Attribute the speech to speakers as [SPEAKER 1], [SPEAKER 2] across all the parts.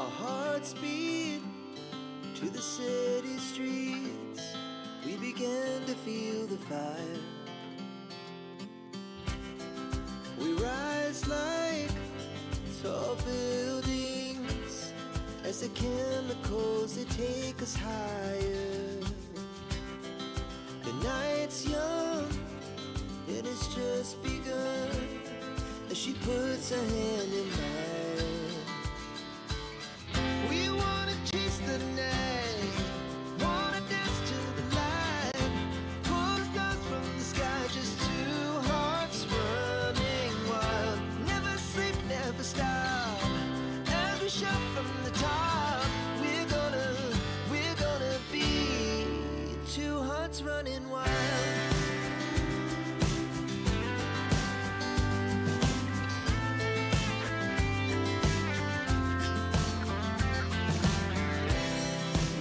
[SPEAKER 1] Our hearts beat to the city streets. We began to feel the fire. We rise like tall buildings as the chemicals, they take us higher. The night's young, it has just begun as she puts her hand in mine. We wanna chase the night, wanna dance to the light, pull the stars from the sky, just two hearts running wild. Never sleep, never stop, as we shout from the top. We're gonna be two hearts running wild.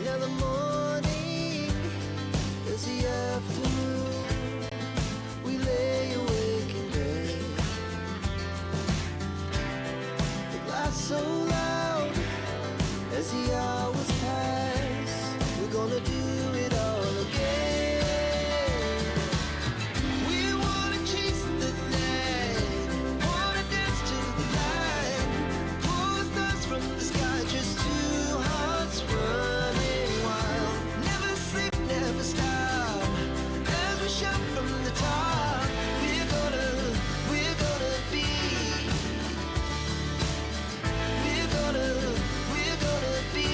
[SPEAKER 1] Now the morning is the afternoon. We lay awake in bed. The laughs so loud as the hours pass. We're gonna do it all again. We wanna chase the night, wanna dance to the light, pull the stars from the sky, just two hearts running wild. Never sleep, never stop, as we shout from the top. We're gonna be, we're gonna be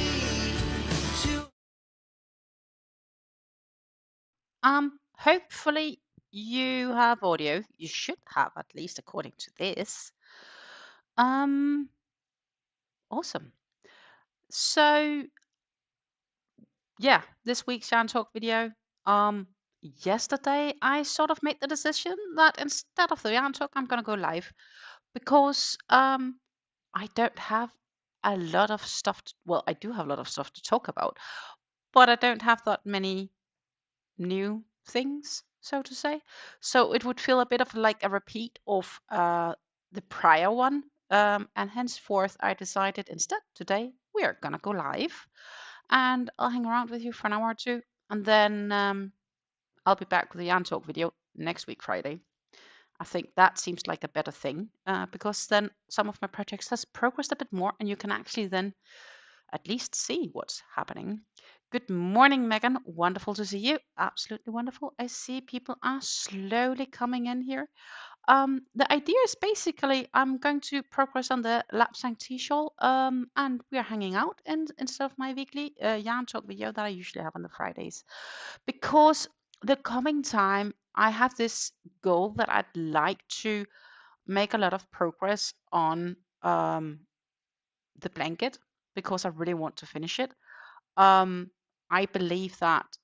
[SPEAKER 1] two.
[SPEAKER 2] Hopefully you have audio. You should have, at least according to this. Awesome. So yeah, this week's Yarn Talk video. Yesterday I sort of made the decision that instead of the Yarn Talk, I'm gonna go live because I don't have a lot of stuff. Well, I do have a lot of stuff to talk about, but I don't have that many new things, so to say. So it would feel a bit of like a repeat of the prior one. And henceforth, I decided instead today we are gonna go live, and I'll hang around with you for an hour or two, and then I'll be back with the Yarn Talk video next week Friday. I think that seems like a better thing because then some of my projects has progressed a bit more, and you can actually then at least see what's happening. Good morning, Megan. Wonderful to see you. Absolutely wonderful. I see people are slowly coming in here. The idea is basically I'm going to progress on the LapsangTea Shawl, and we are hanging out instead of my weekly yarn talk video that I usually have on the Fridays. Because the coming time, I have this goal that I'd like to make a lot of progress on the blanket because I really want to finish it. I believe that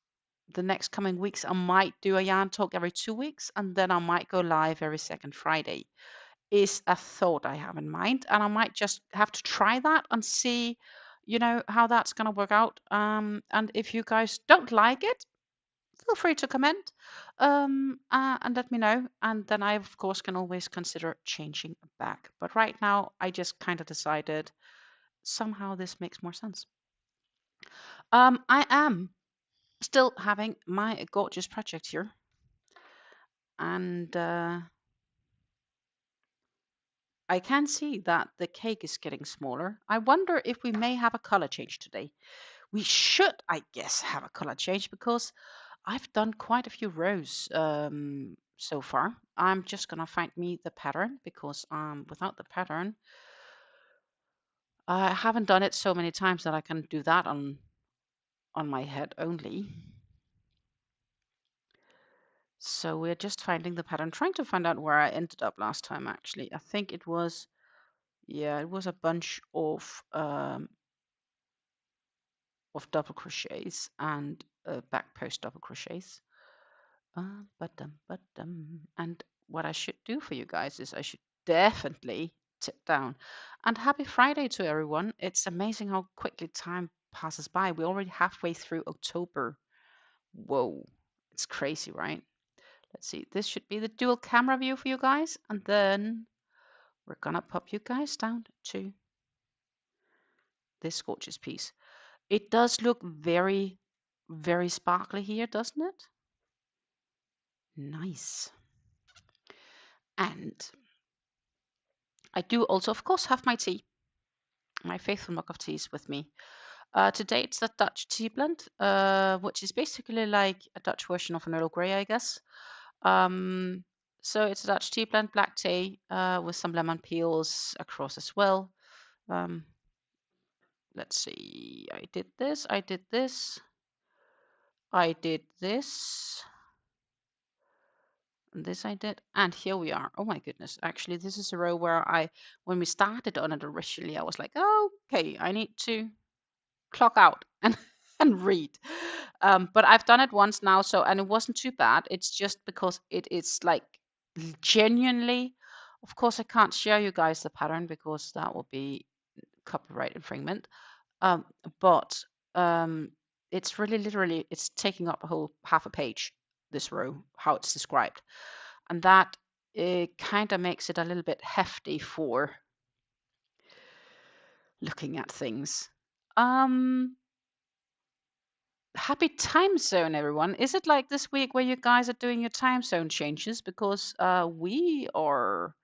[SPEAKER 2] the next coming weeks I might do a yarn talk every 2 weeks, and then I might go live every second Friday is a thought I have in mind, and I might just have to try that and see, how that's going to work out. And if you guys don't like it, feel free to comment and let me know, and then I of course can always consider changing back. But right now I just kind of decided somehow this makes more sense. I am still having my gorgeous project here, and I can see that the cake is getting smaller. I wonder if we may have a color change today. We should, I guess, have a color change because I've done quite a few rows so far. I'm just gonna find me the pattern because without the pattern, I haven't done it so many times that I can do that on my head only. So we're just finding the pattern, trying to find out where I ended up last time. Actually, I think it was, yeah, it was a bunch of double crochets and back post double crochets. And what I should do for you guys is I should definitely sit down. And happy Friday to everyone. It's amazing how quickly time passes by. We're already halfway through October. Whoa, it's crazy, right? Let's see, this should be the dual camera view for you guys. And then we're gonna pop you guys down to this gorgeous piece. It does look very, very sparkly here, doesn't it? Nice. And I do also, of course, have my tea, my faithful mug of teas with me. Today it's the Dutch tea blend, which is basically like a Dutch version of an Earl Grey, I guess. So it's a Dutch tea blend, black tea, with some lemon peels across as well. Let's see, I did this, I did this, I did this, and this I did, and here we are. Oh my goodness, actually this is a row where when we started on it originally, I was like, oh, okay, I need to clock out and and read. But I've done it once now, so, and it wasn't too bad. It's just because it is like genuinely, of course I can't share you guys the pattern because that will be copyright infringement. But it's really literally, it's taking up a whole half a page, this row, how it's described. And that kind of makes it a little bit hefty for looking at things. Happy time zone, everyone. Is it like this week where you guys are doing your time zone changes? Because we are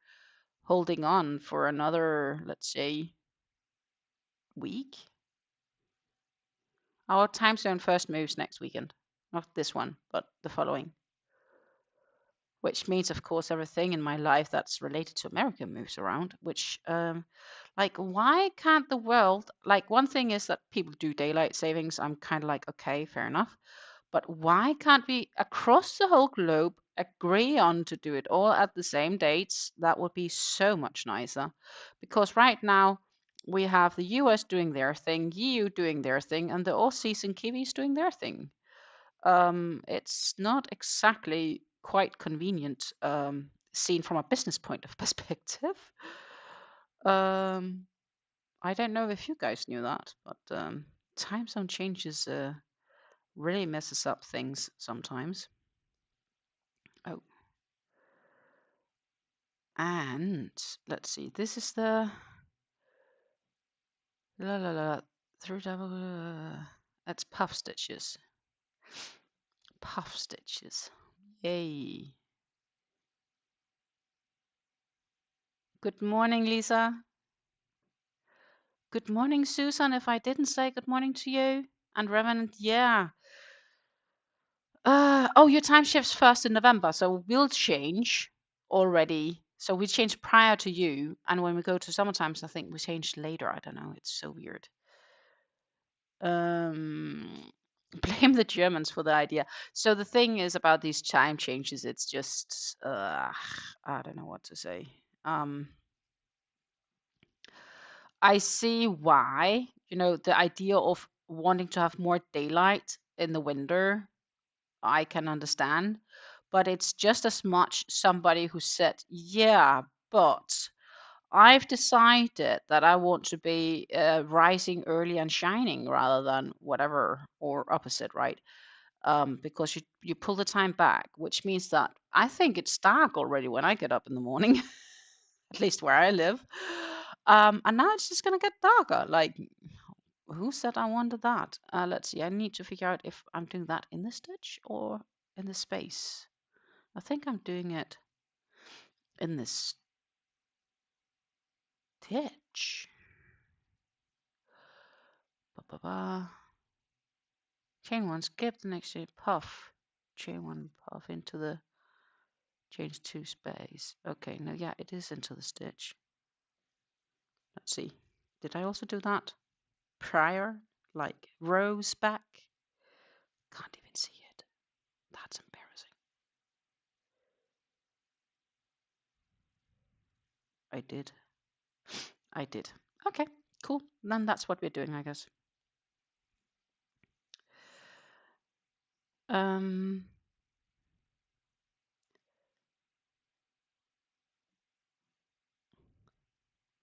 [SPEAKER 2] holding on for another, let's say, week. Our time zone first moves next weekend. Not this one, but the following. Which means, of course, everything in my life that's related to America moves around. Which, like, why can't the world, like, one thing is that people do daylight savings. I'm kind of like, okay, fair enough. But why can't we, across the whole globe, agree on to do it all at the same dates? That would be so much nicer. Because right now, we have the US doing their thing, EU doing their thing, and the Aussies and Kiwis doing their thing. It's not exactly quite convenient, seen from a business point of perspective. Um, I don't know if you guys knew that, but time zone changes really messes up things sometimes. Oh, and let's see. This is the la la la through double. That's puff stitches. Puff stitches. Yay! Good morning, Lisa. Good morning, Susan. If I didn't say good morning to you, and Revenant, yeah. Oh, your time shifts first in November, so we'll change already. So we changed prior to you, and when we go to summertime, I think we changed later. I don't know. It's so weird. Blame the Germans for the idea. So the thing is about these time changes, it's just I don't know what to say. I see why, the idea of wanting to have more daylight in the winter, I can understand, but it's just as much somebody who said, yeah, but I've decided that I want to be rising early and shining rather than whatever or opposite, right? Because you pull the time back, which means that I think it's dark already when I get up in the morning, at least where I live. And now it's just gonna get darker. Like, who said I wanted that? Let's see. I need to figure out if I'm doing that in the stitch or in the space. I think I'm doing it in the stitch. Ba-ba-ba. Chain one, skip the next chain, puff. Chain one, puff into the change two space. Okay, no, yeah, it is into the stitch. Let's see. Did I also do that prior? Like rows back? Can't even see it. That's embarrassing. I did. I did. Okay, cool. Then that's what we're doing, I guess.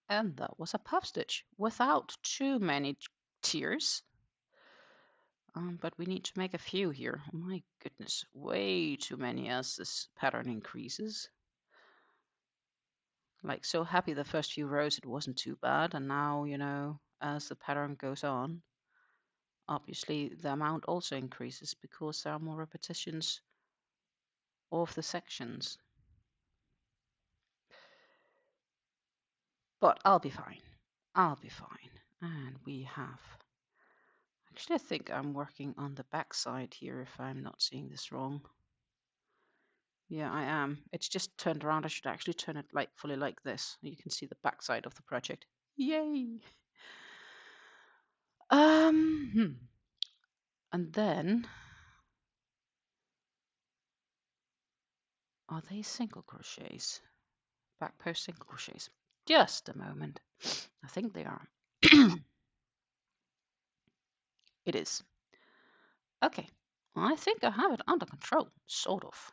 [SPEAKER 2] And that was a puff stitch without too many tiers. But we need to make a few here. Oh my goodness, way too many as this pattern increases. Like, so happy the first few rows it wasn't too bad, and now, you know, as the pattern goes on, obviously the amount also increases because there are more repetitions of the sections. But I'll be fine. I'll be fine. And we have... Actually, I think I'm working on the back side here if I'm not seeing this wrong. Yeah, I am. It's just turned around. I should actually turn it like fully like this. You can see the back side of the project. Yay! And then, are they single crochets? Back post single crochets. Just a moment. I think they are. It is. Okay. I think I have it under control, sort of.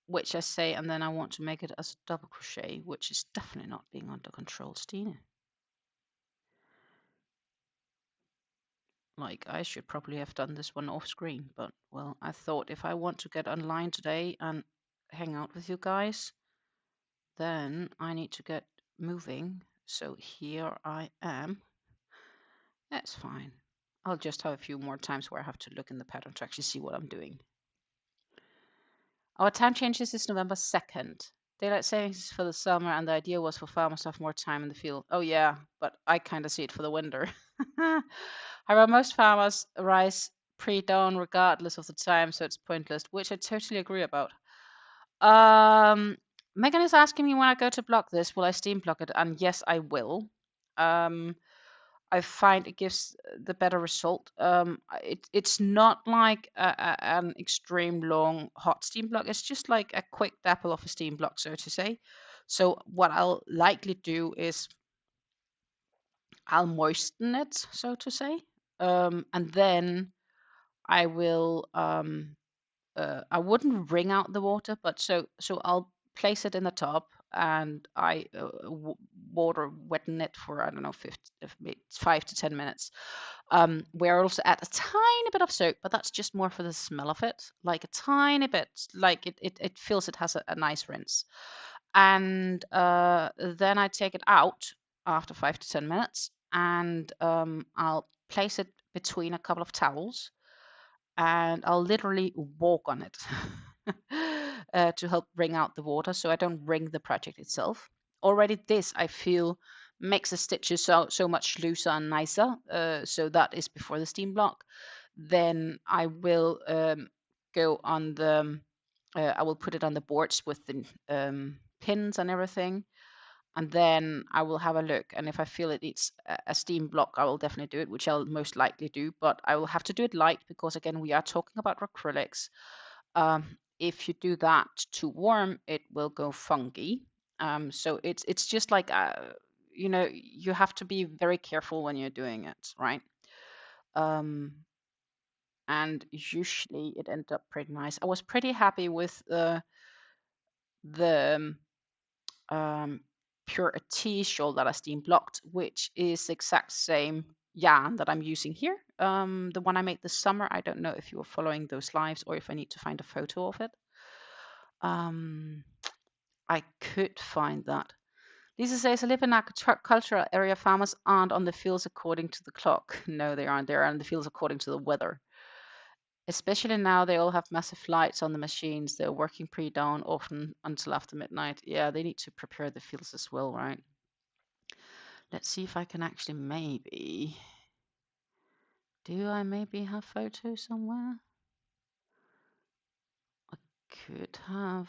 [SPEAKER 2] Which I say, and then I want to make it as a double crochet, which is definitely not being under control, Stina. Like, I should probably have done this one off screen, but, well, I thought if I want to get online today and hang out with you guys, then I need to get moving. So here I am. That's fine. I'll just have a few more times where I have to look in the pattern to actually see what I'm doing. Our time changes is November 2nd. Daylight savings is for the summer, and the idea was for farmers to have more time in the field. Oh yeah, but I kind of see it for the winter. However, most farmers rise pre-dawn regardless of the time, so it's pointless, which I totally agree about. Megan is asking me when I go to block this, will I steam block it? And yes, I will. I find it gives the better result. It's not like an extreme long hot steam block. It's just like a quick dapple of a steam block, so to say. So what I'll likely do is I'll moisten it, so to say, and then I will. I wouldn't wring out the water, but so I'll place it in the top and I water wetten it for I don't know 5 to 10 minutes. Where I also add a tiny bit of soap, but that's just more for the smell of it, like a tiny bit, like it feels it has a nice rinse. And then I take it out after 5 to 10 minutes, and I'll place it between a couple of towels and I'll literally walk on it to help wring out the water so I don't wring the project itself. Already this, I feel, makes the stitches so much looser and nicer. So that is before the steam block. Then I will go on the, I will put it on the boards with the pins and everything. And then I will have a look. And if I feel it needs a steam block, I will definitely do it, which I'll most likely do. But I will have to do it light because, again, we are talking about acrylics. If you do that too warm, it will go funky. So it's just like, you know, you have to be very careful when you're doing it, right? And usually it ended up pretty nice. I was pretty happy with the Pure tea shawl that I steam blocked, which is the exact same yarn that I'm using here. The one I made this summer. I don't know if you were following those lives or if I need to find a photo of it. I could find that. Lisa says, I live in a agricultural area. Farmers aren't on the fields according to the clock. No, they aren't. They're on the fields according to the weather. Especially now, they all have massive lights on the machines. They're working pre-dawn, often until after midnight. Yeah, they need to prepare the fields as well, right? Let's see if I can actually maybe... Do I maybe have photos somewhere? I could have...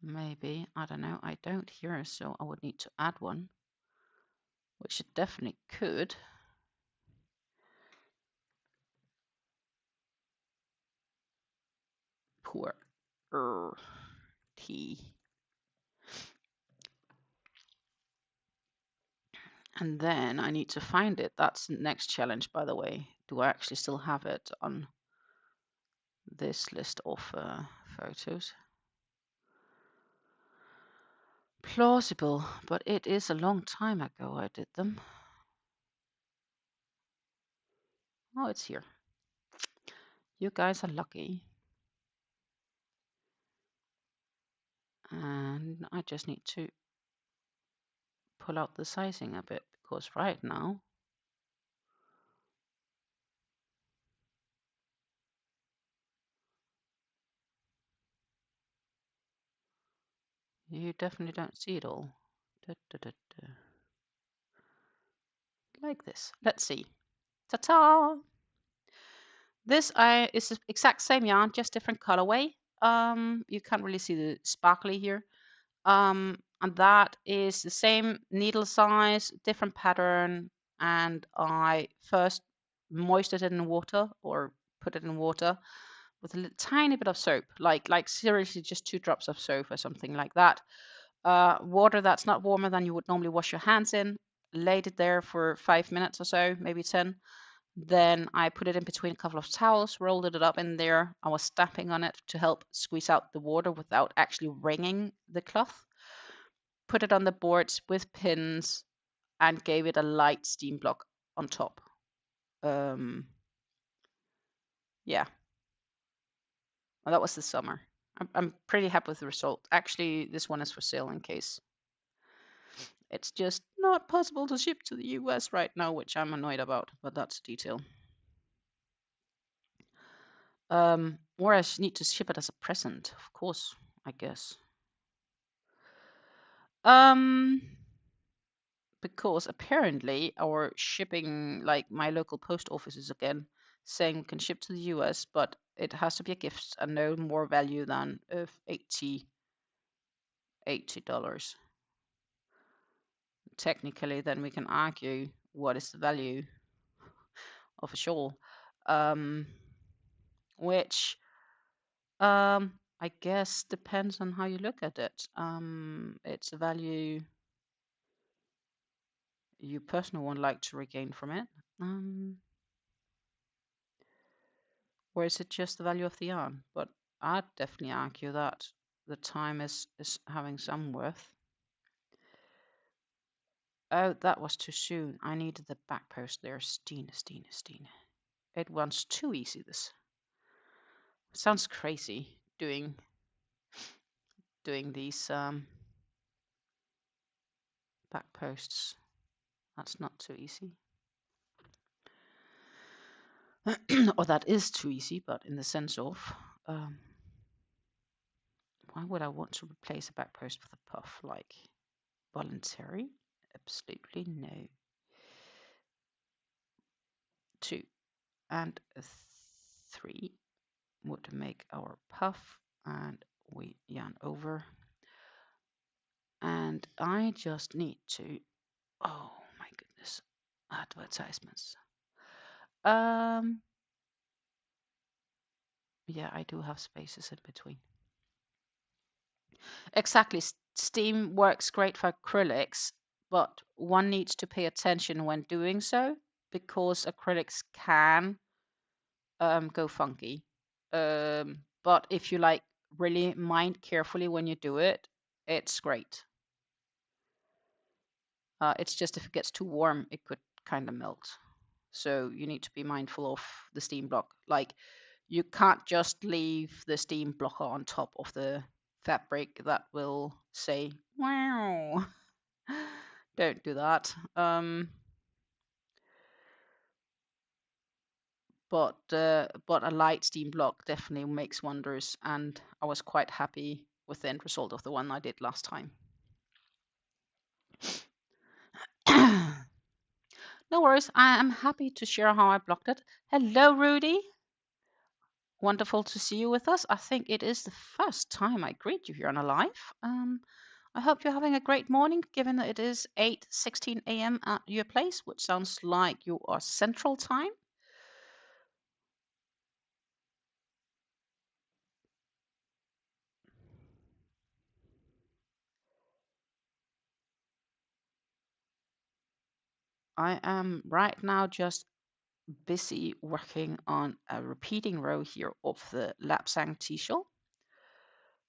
[SPEAKER 2] Maybe. I don't know. I don't here, so I would need to add one. Which it definitely could. Poor tea. And then I need to find it. That's the next challenge, by the way. Do I actually still have it on this list of photos? plausible, but it is a long time ago I did them. Oh, it's here. You guys are lucky. And I just need to pull out the sizing a bit because right now you definitely don't see it all. Da, da, da, da. Like this. Let's see. Ta-ta! This is the exact same yarn, just different colorway. You can't really see the sparkly here. And that is the same needle size, different pattern, and I first moistened it in water or put it in water with a tiny bit of soap, like seriously just 2 drops of soap or something like that. Water that's not warmer than you would normally wash your hands in. Laid it there for 5 minutes or so, maybe 10. Then I put it in between a couple of towels, rolled it up in there. I was stamping on it to help squeeze out the water without actually wringing the cloth. Put it on the boards with pins and gave it a light steam block on top. Yeah, well, that was this summer. I'm pretty happy with the result. Actually, this one is for sale in case it's just not possible to ship to the US right now, which I'm annoyed about, but that's a detail. Or I need to ship it as a present, of course, I guess. Because apparently our shipping, like my local post office is again saying we can ship to the US, but it has to be a gift and no more value than $80. Technically, then we can argue what is the value of a shawl, which I guess depends on how you look at it. It's a value you personally would like to regain from it. Or is it just the value of the yarn? But I'd definitely argue that the time is having some worth. Oh, that was too soon. I needed the back post there. Stine. It was too easy, this. Sounds crazy doing these back posts. That's not too easy. Or that is too easy, but in the sense of why would I want to replace a back post with a puff? Like voluntary? Absolutely no. 2 and 3 would make our puff, and we yarn over. And I just need to, oh my goodness, advertisements. Yeah, I do have spaces in between. Exactly. Steam works great for acrylics, but one needs to pay attention when doing so because acrylics can go funky. But if you like really mind carefully when you do it, it's great. It's just if it gets too warm, it could kind of melt. So you need to be mindful of the steam block. Like you can't just leave the steam blocker on top of the fabric. That will say, wow. Don't do that. But a light steam block definitely makes wonders, and I was quite happy with the end result of the one I did last time. No worries, I am happy to share how I blocked it. Hello, Rudy. Wonderful to see you with us. I think it is the first time I greet you here on a live. I hope you're having a great morning, given that it is 8:16 a.m. at your place, which sounds like you are Central Time. I am right now just busy working on a repeating row here of the LapsangTea Shawl.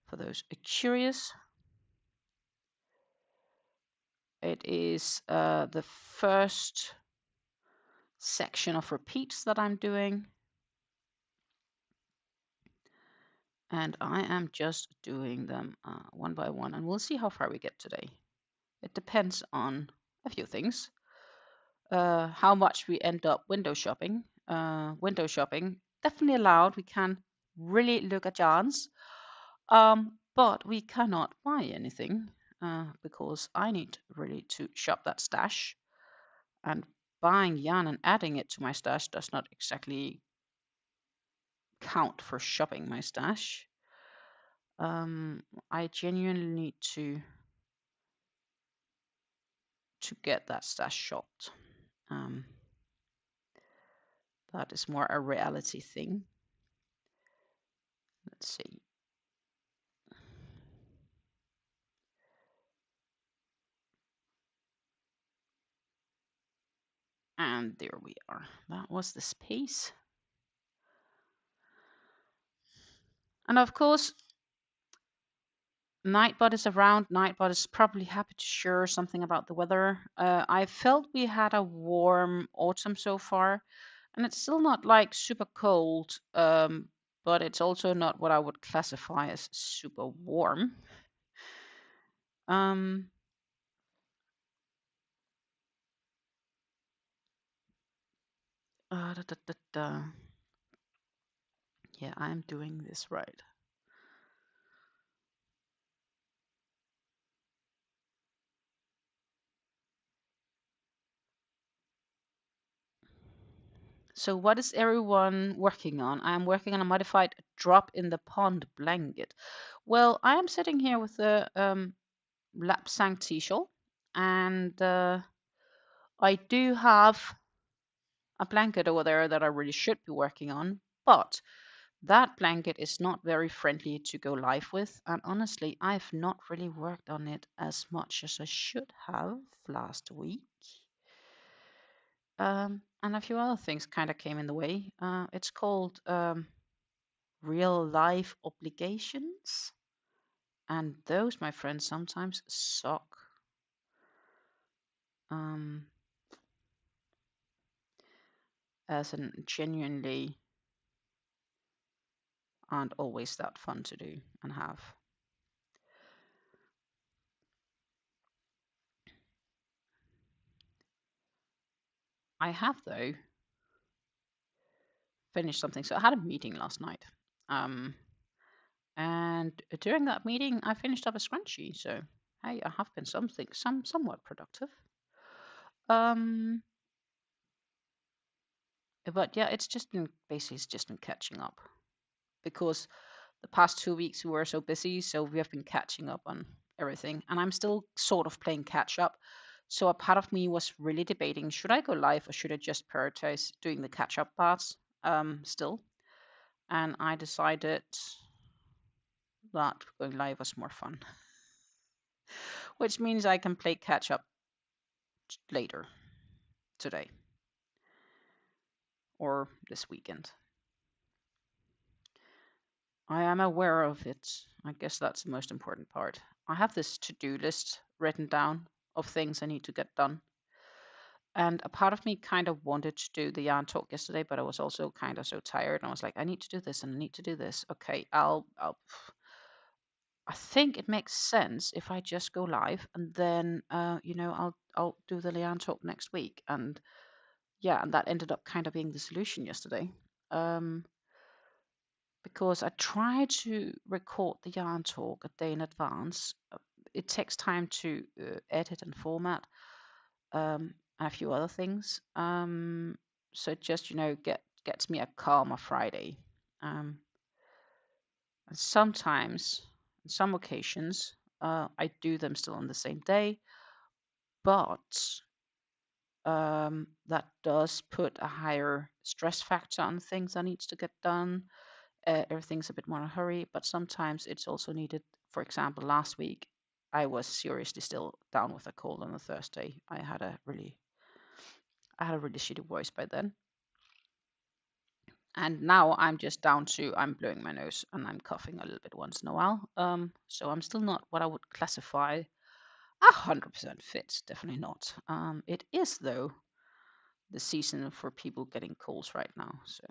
[SPEAKER 2] For those curious, It is the first section of repeats that I'm doing. And I am just doing them one by one, and we'll see how far we get today. It depends on a few things. How much we end up window shopping. Window shopping, definitely allowed. We can really look at yarns, but we cannot buy anything because I need really to shop that stash. And buying yarn and adding it to my stash does not exactly count for shopping my stash. I genuinely need to get that stash shopped. That is more a reality thing. Let's see. And there we are. That was this piece. And of course, Nightbot is around. Nightbot is probably happy to share something about the weather. I felt we had a warm autumn so far, and it's still not like super cold, but it's also not what I would classify as super warm. Da, da, da, da. Yeah, I'm doing this right. So what is everyone working on? I'm working on a modified drop in the pond blanket. Well, I am sitting here with the LapsangTea Shawl, and I do have a blanket over there that I really should be working on, but that blanket is not very friendly to go live with, and honestly, I've not really worked on it as much as I should have last week. And a few other things kind of came in the way. It's called real life obligations, and those, my friends, sometimes suck. As in genuinely aren't always that fun to do and have. I have, though, finished something. So I had a meeting last night. And during that meeting, I finished up a scrunchie. So, hey, I have been somewhat productive. But yeah, it's just been catching up because the past 2 weeks we were so busy. So we have been catching up on everything. And I'm still sort of playing catch up. So a part of me was really debating, should I go live or should I just prioritize doing the catch up parts still? And I decided that going live was more fun, which means I can play catch up later today or this weekend. I am aware of it. I guess that's the most important part. I have this to-do list written down of things I need to get done. And a part of me kind of wanted to do the yarn talk yesterday, but I was also kind of so tired. And I was like, I need to do this and I need to do this. Okay, I think it makes sense if I just go live and then, I'll do the yarn talk next week. And yeah, and that ended up kind of being the solution yesterday. Because I tried to record the yarn talk a day in advance. It takes time to edit and format. And a few other things. So it just gets me a calmer Friday. And sometimes, on some occasions, I do them still on the same day, but that does put a higher stress factor on things that needs to get done. Everything's a bit more in a hurry, but sometimes it's also needed. For example, last week I was seriously still down with a cold on a Thursday. I had a really shitty voice by then. And now I'm just down to I'm blowing my nose and I'm coughing a little bit once in a while. So I'm still not what I would classify 100% fits, definitely not. It is though the season for people getting colds right now, so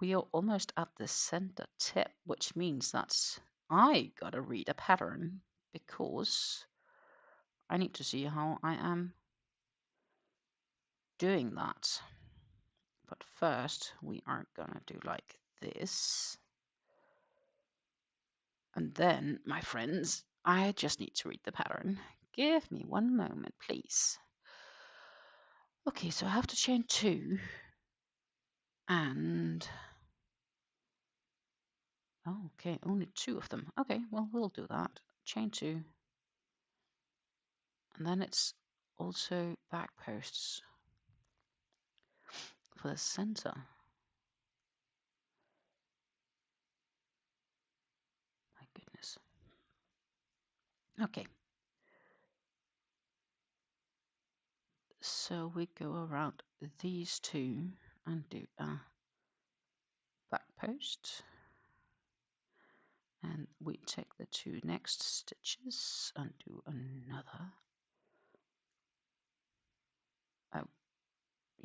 [SPEAKER 2] we are almost at the center tip, which means that I gotta read a pattern because I need to see how I am doing that. But first we are gonna do like this. And then, my friends, I just need to read the pattern. Give me one moment, please. Okay, so I have to chain 2 and oh, okay, only 2 of them. Okay, well, we'll do that. Chain 2, and then it's also back posts for the center. My goodness. Okay. So we go around these 2 and do a back post. And we take the 2 next stitches and do another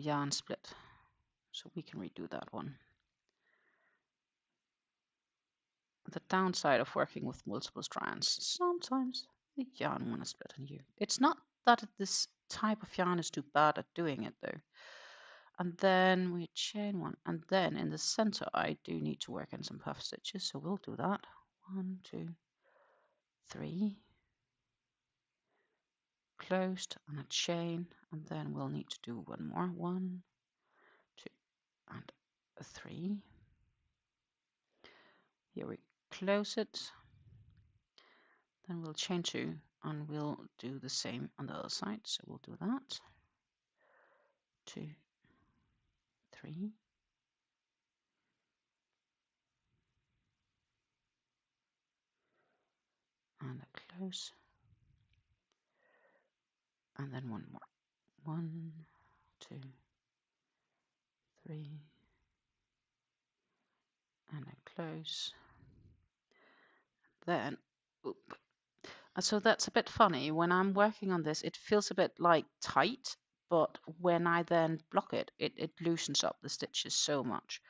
[SPEAKER 2] yarn split. So we can redo that one. The downside of working with multiple strands, sometimes the yarn want to split on you. It's not that this type of yarn is too bad at doing it though. And then we chain 1, and then in the center I do need to work in some puff stitches, so we'll do that. 1, 2, 3, closed and a chain, and then we'll need to do one more. 1, 2, and 3. Here we close it. Then we'll chain 2 and we'll do the same on the other side. So we'll do that. 2, 3. And a close. And then one more. 1, 2, 3. And a close. Then, oop. So that's a bit funny. When I'm working on this, it feels a bit like tight, but when I then block it, it loosens up the stitches so much.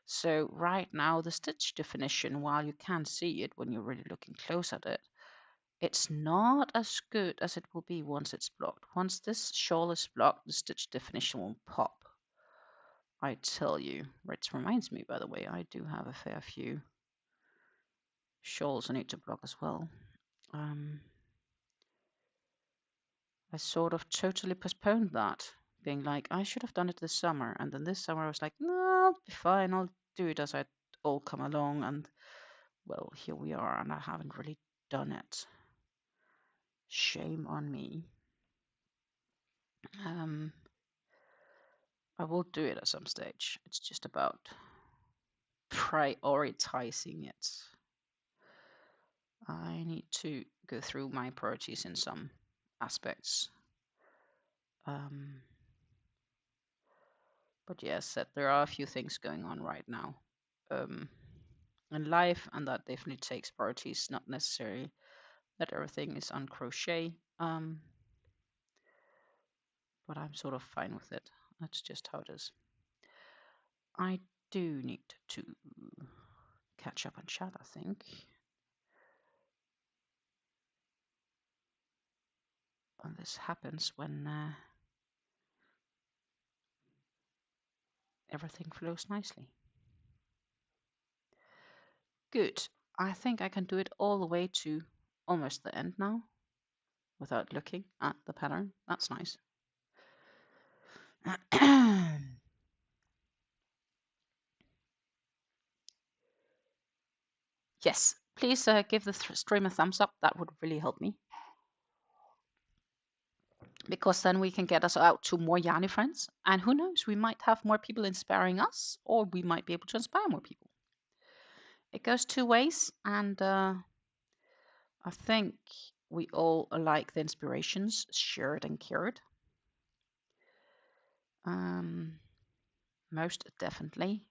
[SPEAKER 2] So right now, the stitch definition, while you can see it when you're really looking close at it, it's not as good as it will be once it's blocked. Once this shawl is blocked, the stitch definition will pop. I tell you. Which reminds me, by the way, I do have a fair few shawls I need to block as well. I sort of totally postponed that, being like, I should have done it this summer. And then this summer I was like, no, I'll be fine. I'll do it as I all come along. And well, here we are, and I haven't really done it. Shame on me. I will do it at some stage. It's just about prioritizing it. I need to go through my priorities in some aspects. But yes, there are a few things going on right now in life, and that definitely takes priorities. Not necessarily that everything is on crochet, but I'm sort of fine with it. That's just how it is. I do need to catch up on chat, I think. And this happens when everything flows nicely. Good. I think I can do it all the way to almost the end now without looking at the pattern. That's nice. Yes, please give the stream a thumbs up. That would really help me. Because then we can get us out to more Yarny friends. And who knows, we might have more people inspiring us, or we might be able to inspire more people. It goes 2 ways, and I think we all like the inspirations shared and cared. Most definitely.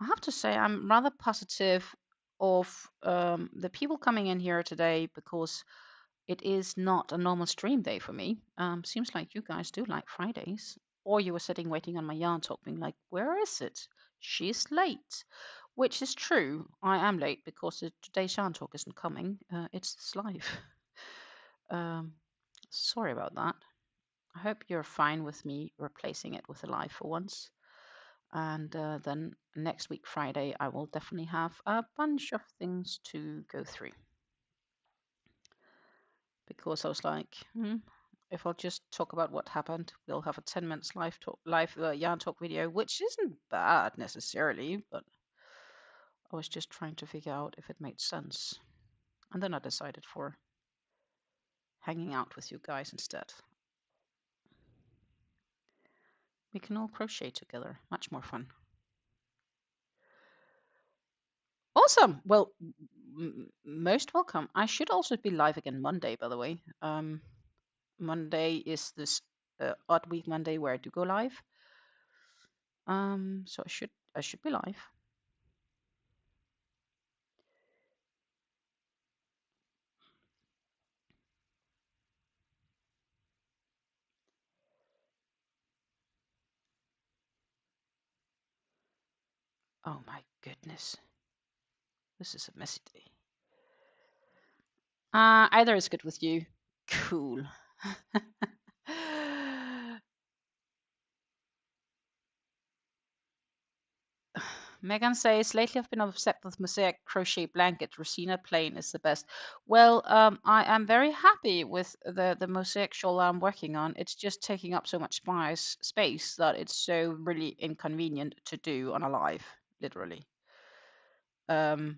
[SPEAKER 2] I have to say I'm rather positive of the people coming in here today because it is not a normal stream day for me. Seems like you guys do like Fridays. Or you were sitting waiting on my yarn talk, being like, where is it? She's late. Which is true. I am late because today's yarn talk isn't coming. It's this live. Sorry about that. I hope you're fine with me replacing it with a live for once. And then next week, Friday, I will definitely have a bunch of things to go through. Because I was like, if I'll just talk about what happened, we'll have a 10 minutes live yarn talk video, which isn't bad necessarily, but I was just trying to figure out if it made sense. And then I decided for hanging out with you guys instead. We can all crochet together. Much more fun. Awesome. Well, most welcome. I should also be live again Monday, by the way. Monday is this odd week Monday where I do go live. So I should be live. Oh my goodness. This is a messy day. Either is good with you. Cool. Megan says, lately I've been obsessed with mosaic crochet blanket. Rosina plain is the best. Well, I am very happy with the mosaic shawl I'm working on. It's just taking up so much space that it's so really inconvenient to do on a live, literally. And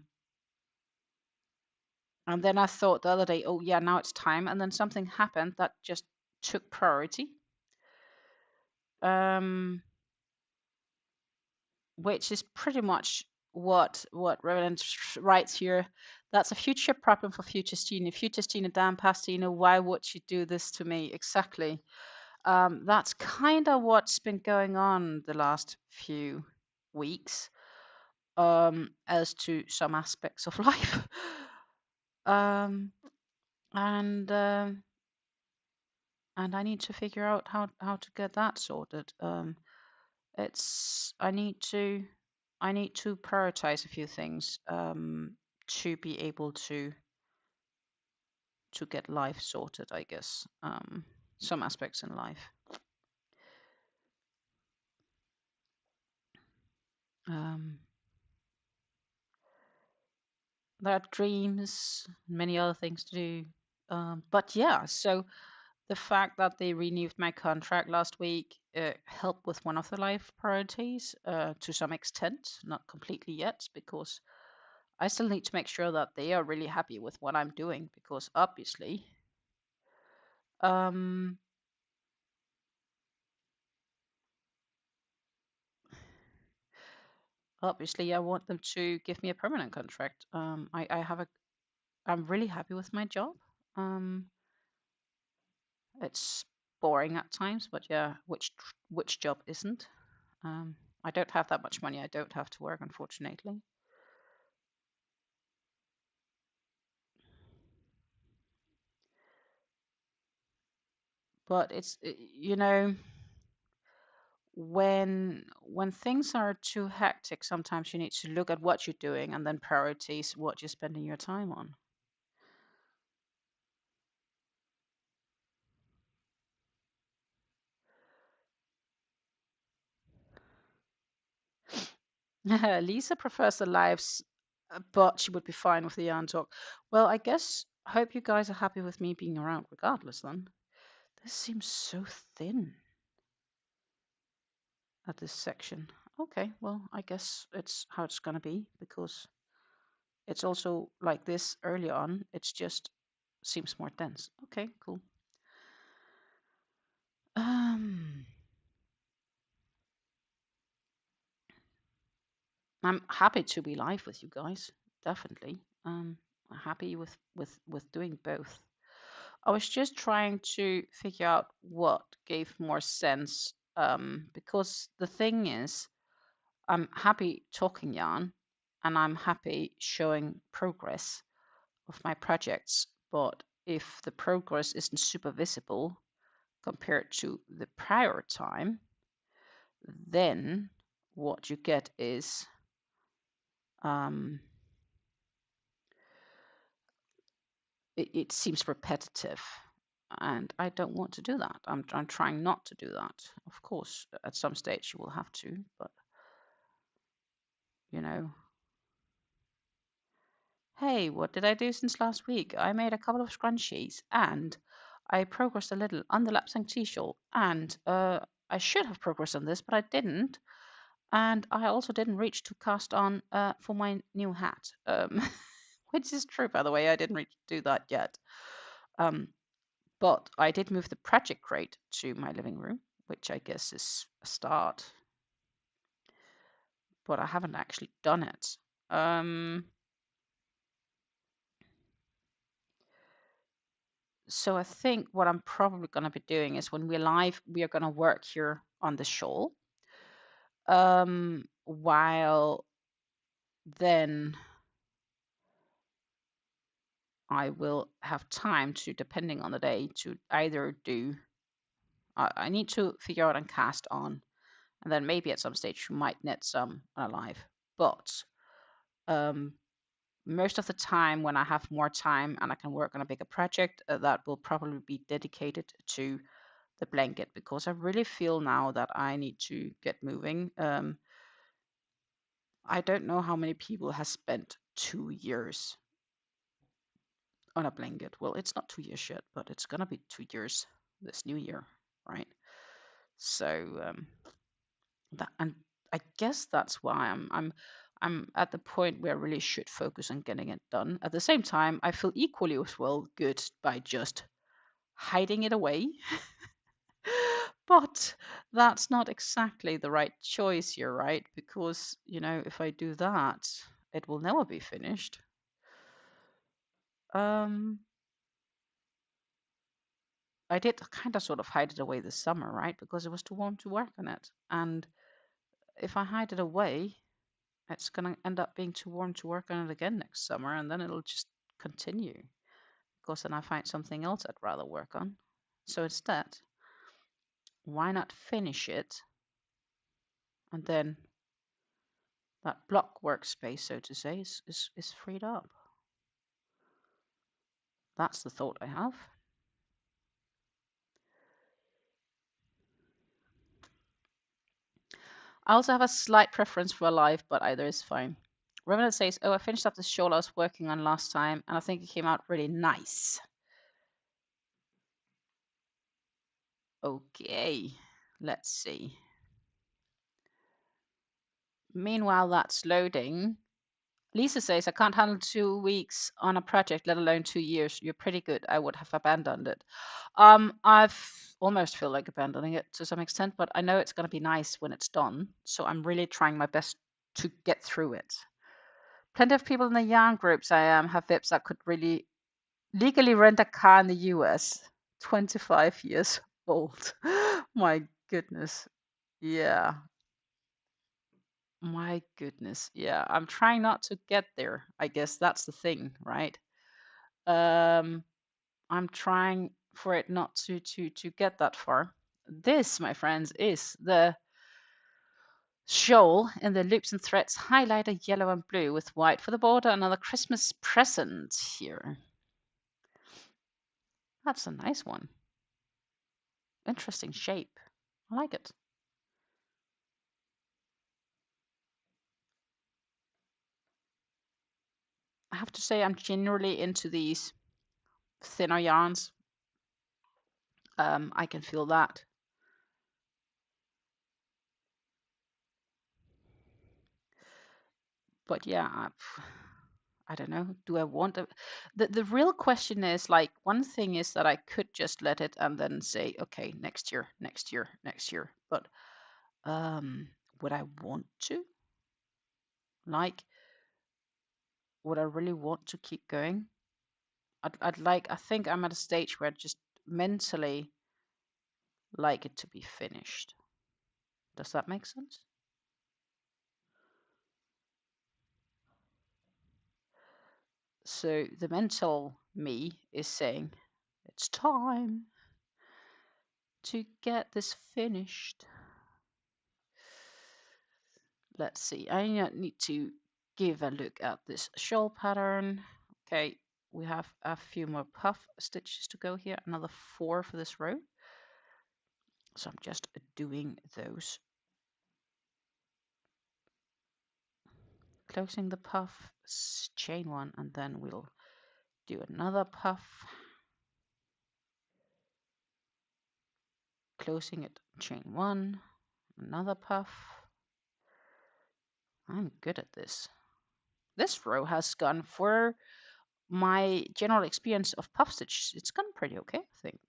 [SPEAKER 2] then I thought the other day, oh yeah, now it's time. And then something happened that just took priority. Which is pretty much what Roland writes here. That's a future problem for future Stina. Future Stina, damn Pastina, why would she do this to me? Exactly. That's kind of what's been going on the last few weeks, as to some aspects of life. And I need to figure out how to get that sorted. I need to prioritize a few things to be able to get life sorted, I guess. Some aspects in life. There are dreams, many other things to do. But yeah, so the fact that they renewed my contract last week helped with one of the life priorities to some extent, not completely yet, because I still need to make sure that they are really happy with what I'm doing, because obviously, I want them to give me a permanent contract. I'm really happy with my job. It's boring at times, but yeah, which job isn't? I don't have that much money. I don't have to work, unfortunately. But it's when things are too hectic, sometimes you need to look at what you're doing and then priorities what you're spending your time on. Lisa prefers the lives, but she would be fine with the yarn talk. Well, I guess I hope you guys are happy with me being around regardless then. This seems so thin at this section. Okay, well, I guess it's how it's gonna be because it's also like this early on. It's just seems more dense. Okay, cool. I'm happy to be live with you guys. Definitely. I'm happy with doing both. I was just trying to figure out what gave more sense. Because the thing is, I'm happy talking yarn, and I'm happy showing progress of my projects. But if the progress isn't super visible compared to the prior time, then what you get is it seems repetitive, and I don't want to do that. I'm trying not to do that. Of course, at some stage you will have to, but you know, hey, what did I do since last week? I made a couple of scrunchies, and I progressed a little on the LapsangTea Shawl, and I should have progressed on this, but I didn't. And I also didn't reach to cast on for my new hat, which is true, by the way. I didn't reach to do that yet. But I did move the project crate to my living room, which I guess is a start. But I haven't actually done it. So I think what I'm probably going to be doing is when we're live, we are going to work here on the shawl. While then I will have time to, depending on the day, to either do, I need to figure out and cast on, and then maybe at some stage we might knit some on a live. But most of the time when I have more time and I can work on a bigger project, that will probably be dedicated to the blanket, because I really feel now that I need to get moving. I don't know how many people have spent 2 years on a blanket. Well, it's not 2 years yet, but it's gonna be 2 years this new year, right? So that, and I guess that's why I'm at the point where I really should focus on getting it done. At the same time, I feel equally as well good by just hiding it away. But that's not exactly the right choice here, right? Because, you know, if I do that, it will never be finished. I did kind of sort of hide it away this summer, right? Because it was too warm to work on it. And if I hide it away, it's going to end up being too warm to work on it again next summer, and then it'll just continue. Because then I find something else I'd rather work on. So instead, why not finish it? And then that block workspace, so to say, is freed up. That's the thought I have. I also have a slight preference for a live, but either is fine. Remnant says, oh, I finished up the shawl I was working on last time, and I think it came out really nice. Okay, let's see. Meanwhile, that's loading. Lisa says, I can't handle 2 weeks on a project, let alone 2 years. You're pretty good. I would have abandoned it. I've almost feel like abandoning it to some extent, but I know it's going to be nice when it's done. So I'm really trying my best to get through it. Plenty of people in the yarn groups I am have VIPs that could really legally rent a car in the US. 25 years old. My goodness. Yeah. My goodness. Yeah. I'm trying not to get there. I guess that's the thing, right? I'm trying for it not to get that far. This, my friends, is the shawl in the loops and threads highlighted yellow and blue with white for the border. Another Christmas present here. That's a nice one. Interesting shape. I like it. I have to say I'm generally into these thinner yarns. I can feel that. But yeah, I don't know. Do I want to? The real question is, like, one thing is that I could just let it and then say, okay, next year, next year, next year. But would I want to? Like, would I really want to keep going? I'd like. I think I'm at a stage where I just mentally like it to be finished. Does that make sense? So the mental me is saying, it's time to get this finished. Let's see, I need to give a look at this shawl pattern. Okay, we have a few more puff stitches to go here, another 4 for this row. So I'm just doing those. Closing the puff, chain 1, and then we'll do another puff. Closing it, chain 1, another puff. I'm good at this. This row has gone, for my general experience of puff stitch, it's gone pretty okay, I think.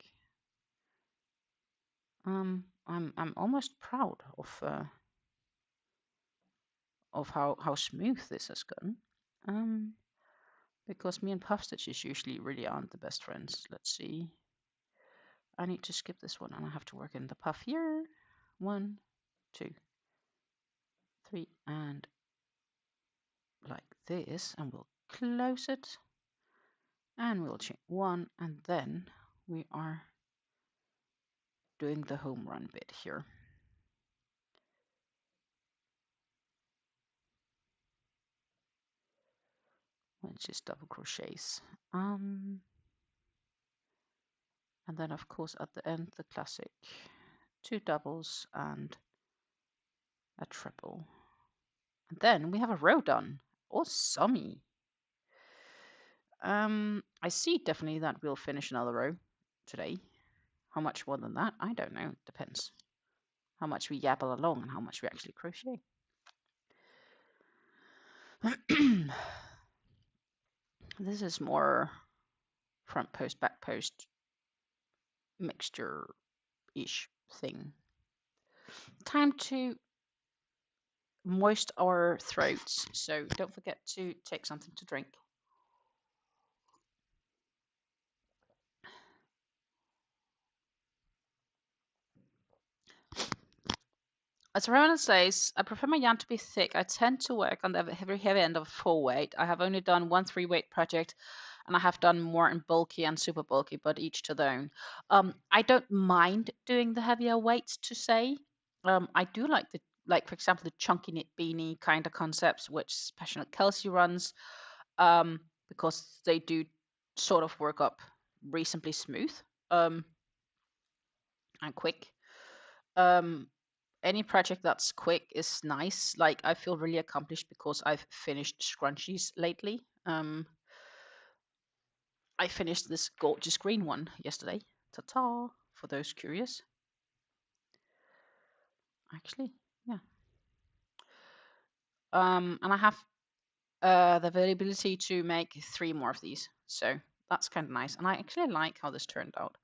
[SPEAKER 2] I'm almost proud of how smooth this has gone. Because me and puff stitches usually really aren't the best friends. Let's see. I need to skip this one and I have to work in the puff here. 1, 2, 3, and like this, and we'll close it, and we'll chain 1, and then we are doing the home run bit here. Which is double crochets. And then of course at the end the classic 2 doubles and a triple. And then we have a row done. Awesome. I see definitely that we'll finish another row today. How much more than that? I don't know. Depends. How much we yabble along and how much we actually crochet. This is more front post, back post mixture-ish thing. Time to moist our throats, so don't forget to take something to drink. As Ronan says, I prefer my yarn to be thick. I tend to work on the very heavy end of 4 weight. I have only done 1 3 weight project, and I have done more in bulky and super bulky, but each to their own. I don't mind doing the heavier weights to say. I do like for example, the chunky knit beanie kind of concepts, which Passionate Kelsey runs, because they do sort of work up reasonably smooth and quick. Any project that's quick is nice. Like I feel really accomplished because I've finished scrunchies lately. I finished this gorgeous green one yesterday. Ta-ta, for those curious. Actually, yeah. And I have the availability to make 3 more of these. So that's kind of nice. And I actually like how this turned out.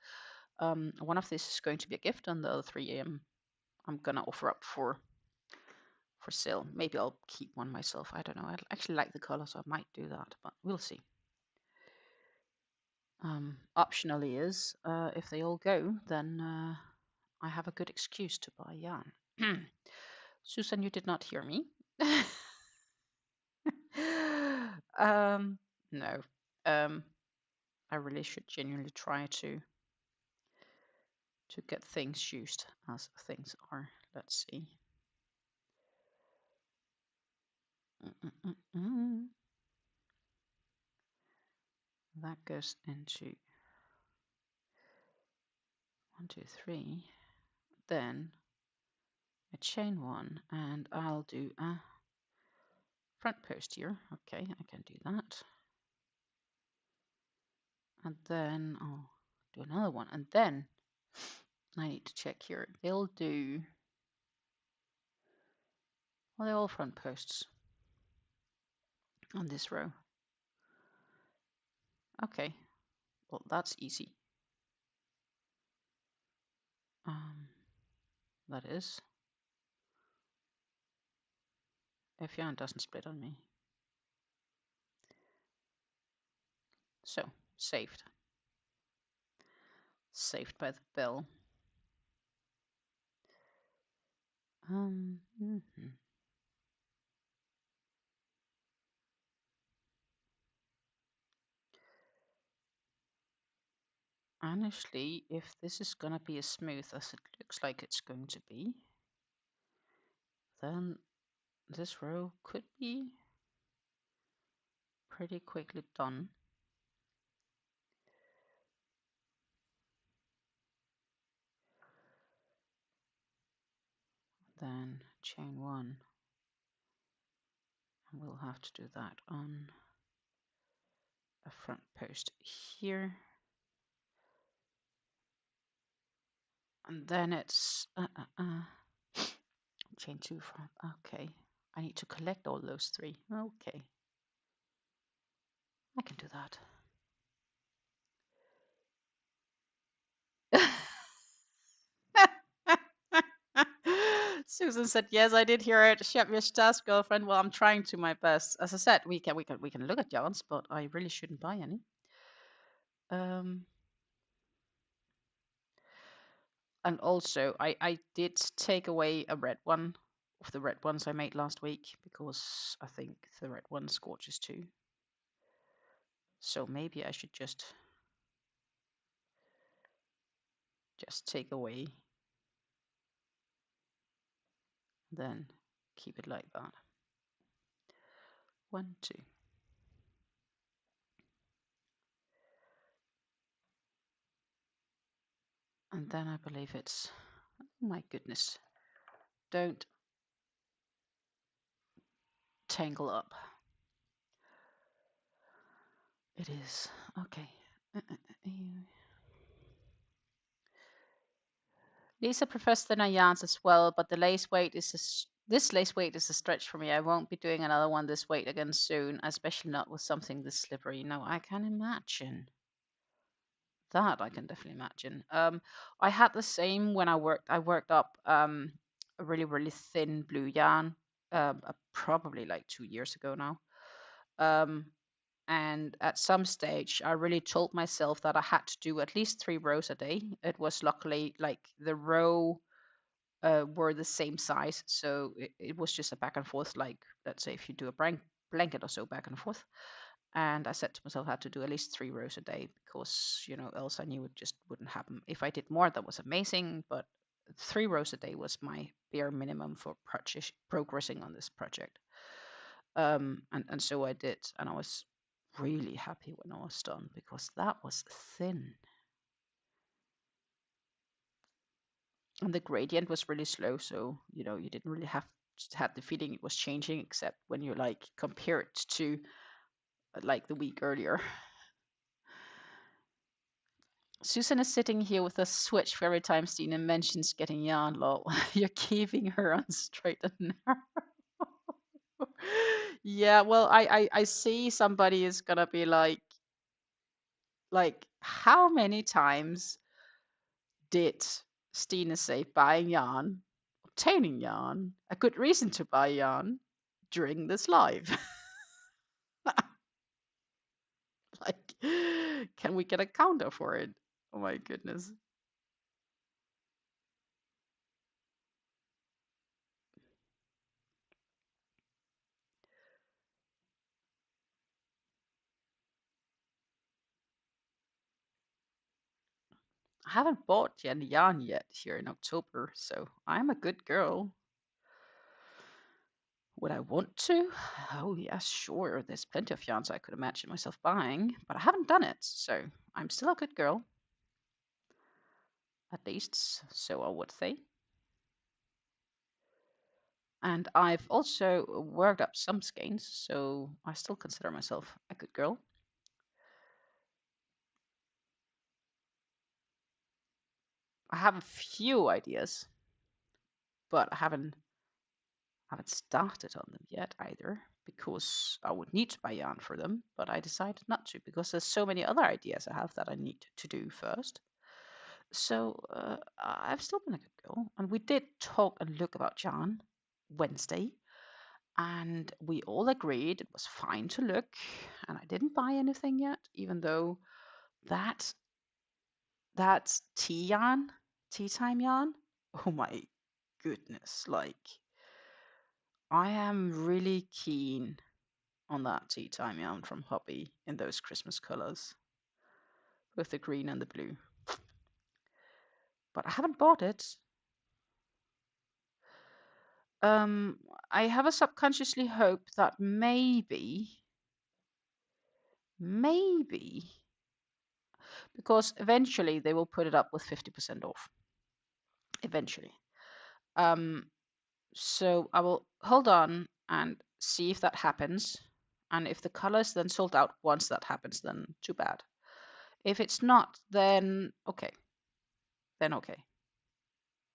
[SPEAKER 2] One of these is going to be a gift, and the other 3 I'm gonna offer up for sale. Maybe I'll keep one myself. I don't know. I actually like the color, so I might do that, but we'll see. Optionally is if they all go, then I have a good excuse to buy yarn. Susan, you did not hear me. No. I really should genuinely try to get things used as things are. Let's see. That goes into 1, 2, 3. Then a chain 1, and I'll do a front post here. Okay, I can do that. And then I'll do another one, and then I need to check here. They'll do, well, they're all front posts on this row. Okay, well, that's easy. That is, if yarn doesn't split on me. So, saved. Saved by the bell. honestly, if this is gonna be as smooth as it looks like it's going to be, then this row could be pretty quickly done. Then chain 1, and we'll have to do that on a front post here. And then it's chain 2 from, okay. I need to collect all those 3. Okay. I can do that. Susan said, "Yes, I did hear it. Shep your task, girlfriend." Well, I'm trying to my best. As I said, we can look at yarns, but I really shouldn't buy any. And also, I did take away a red one of the red ones I made last week because I think the red one's gorgeous too. So maybe I should just take away, then keep it like that. 1, 2. And then I believe it's, oh my goodness, don't tangle up. It is, okay. Lisa prefers thinner yarns as well, but the lace weight is this lace weight is a stretch for me. I won't be doing another one this weight again soon, especially not with something this slippery. No, I can imagine. That I can definitely imagine. I had the same when I worked up a really, really thin blue yarn, probably like 2 years ago now. And at some stage, I really told myself that I had to do at least 3 rows a day. It was luckily like the row were the same size, so it was just a back and forth. Like, let's say if you do a blanket or so, back and forth. And I said to myself I had to do at least 3 rows a day because, else I knew it just wouldn't happen. If I did more, that was amazing, but 3 rows a day was my bare minimum for progressing on this project. And so I did, and I was really happy when I was done because that was thin. And the gradient was really slow, so you didn't really had the feeling it was changing, except when you like compare it to like the week earlier. Susan is sitting here with a switch for every time Stina mentions getting yarn. Lol. You're keeping her on straight and narrow. Yeah, well, I see somebody is gonna be like how many times did Stina say buying yarn, obtaining yarn, a good reason to buy yarn during this live? Like, can we get a counter for it? Oh my goodness. I haven't bought any yarn yet here in October, so I'm a good girl. Would I want to? Oh, yes, sure. There's plenty of yarns I could imagine myself buying, but I haven't done it, so I'm still a good girl. At least, so I would say. And I've also worked up some skeins, so I still consider myself a good girl. I have a few ideas, but I haven't started on them yet either, because I would need to buy yarn for them, but I decided not to because there's so many other ideas I have that I need to do first. So I've still been a good girl, and we did talk and look about yarn Wednesday, and we all agreed it was fine to look, and I didn't buy anything yet, even though that's tea yarn, tea time yarn. Oh my goodness, like I am really keen on that tea time yarn from Hobby in those Christmas colors with the green and the blue. but I haven't bought it. I have a subconsciously hope that maybe, because eventually they will put it up with 50% off. Eventually. Um, so I will hold on and see if that happens. And if the color is then sold out once that happens, then too bad. If it's not, then okay. Then okay.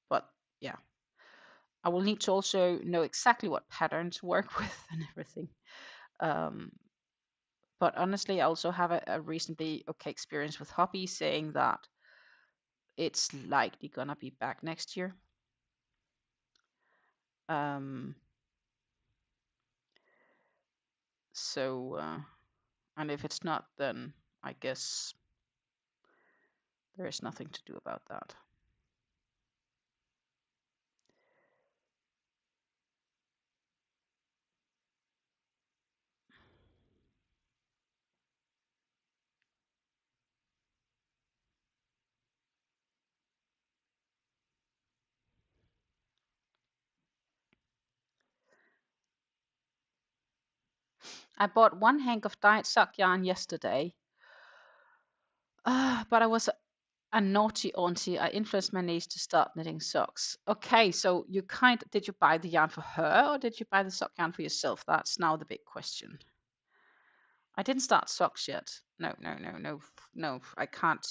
[SPEAKER 2] But yeah, I will need to also know exactly what pattern to work with and everything. Um, but honestly, I also have a reasonably okay experience with Hobby saying that it's likely gonna be back next year. Um, and if it's not, then I guess there is nothing to do about that. I bought one hank of dyed sock yarn yesterday, but I was a naughty auntie. I influenced my niece to start knitting socks. Okay, so did you buy the yarn for her or did you buy the sock yarn for yourself? That's now the big question. I didn't start socks yet. No. I can't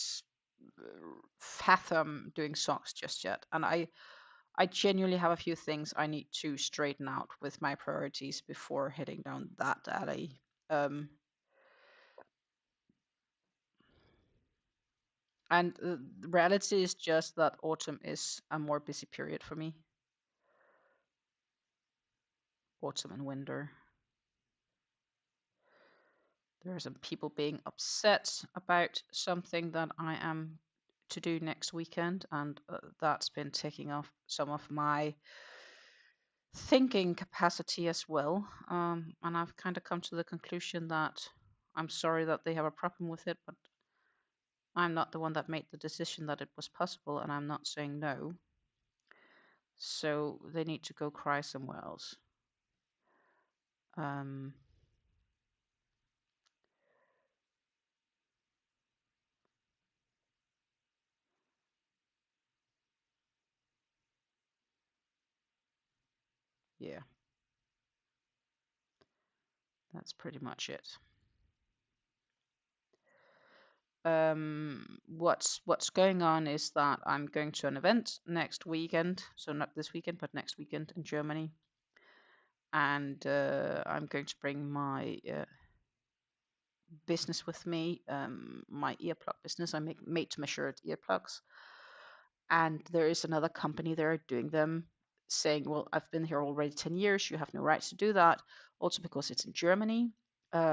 [SPEAKER 2] fathom doing socks just yet. And I genuinely have a few things I need to straighten out with my priorities before heading down that alley. Um, and the reality is just that autumn is a more busy period for me. Autumn and winter. There are some people being upset about something that I am to do next weekend, and that's been taking off some of my thinking capacity as well. And I've kind of come to the conclusion that I'm sorry that they have a problem with it, but I'm not the one that made the decision that it was possible, and I'm not saying no. So they need to go cry somewhere else. Yeah, that's pretty much it. What's going on is that I'm going to an event next weekend, so not this weekend, but next weekend in Germany, and I'm going to bring my business with me, my earplug business. I make made to measure earplugs, and there is another company there doing them, saying, "Well, I've been here already 10 years. You have no rights to do that." Also, because it's in Germany,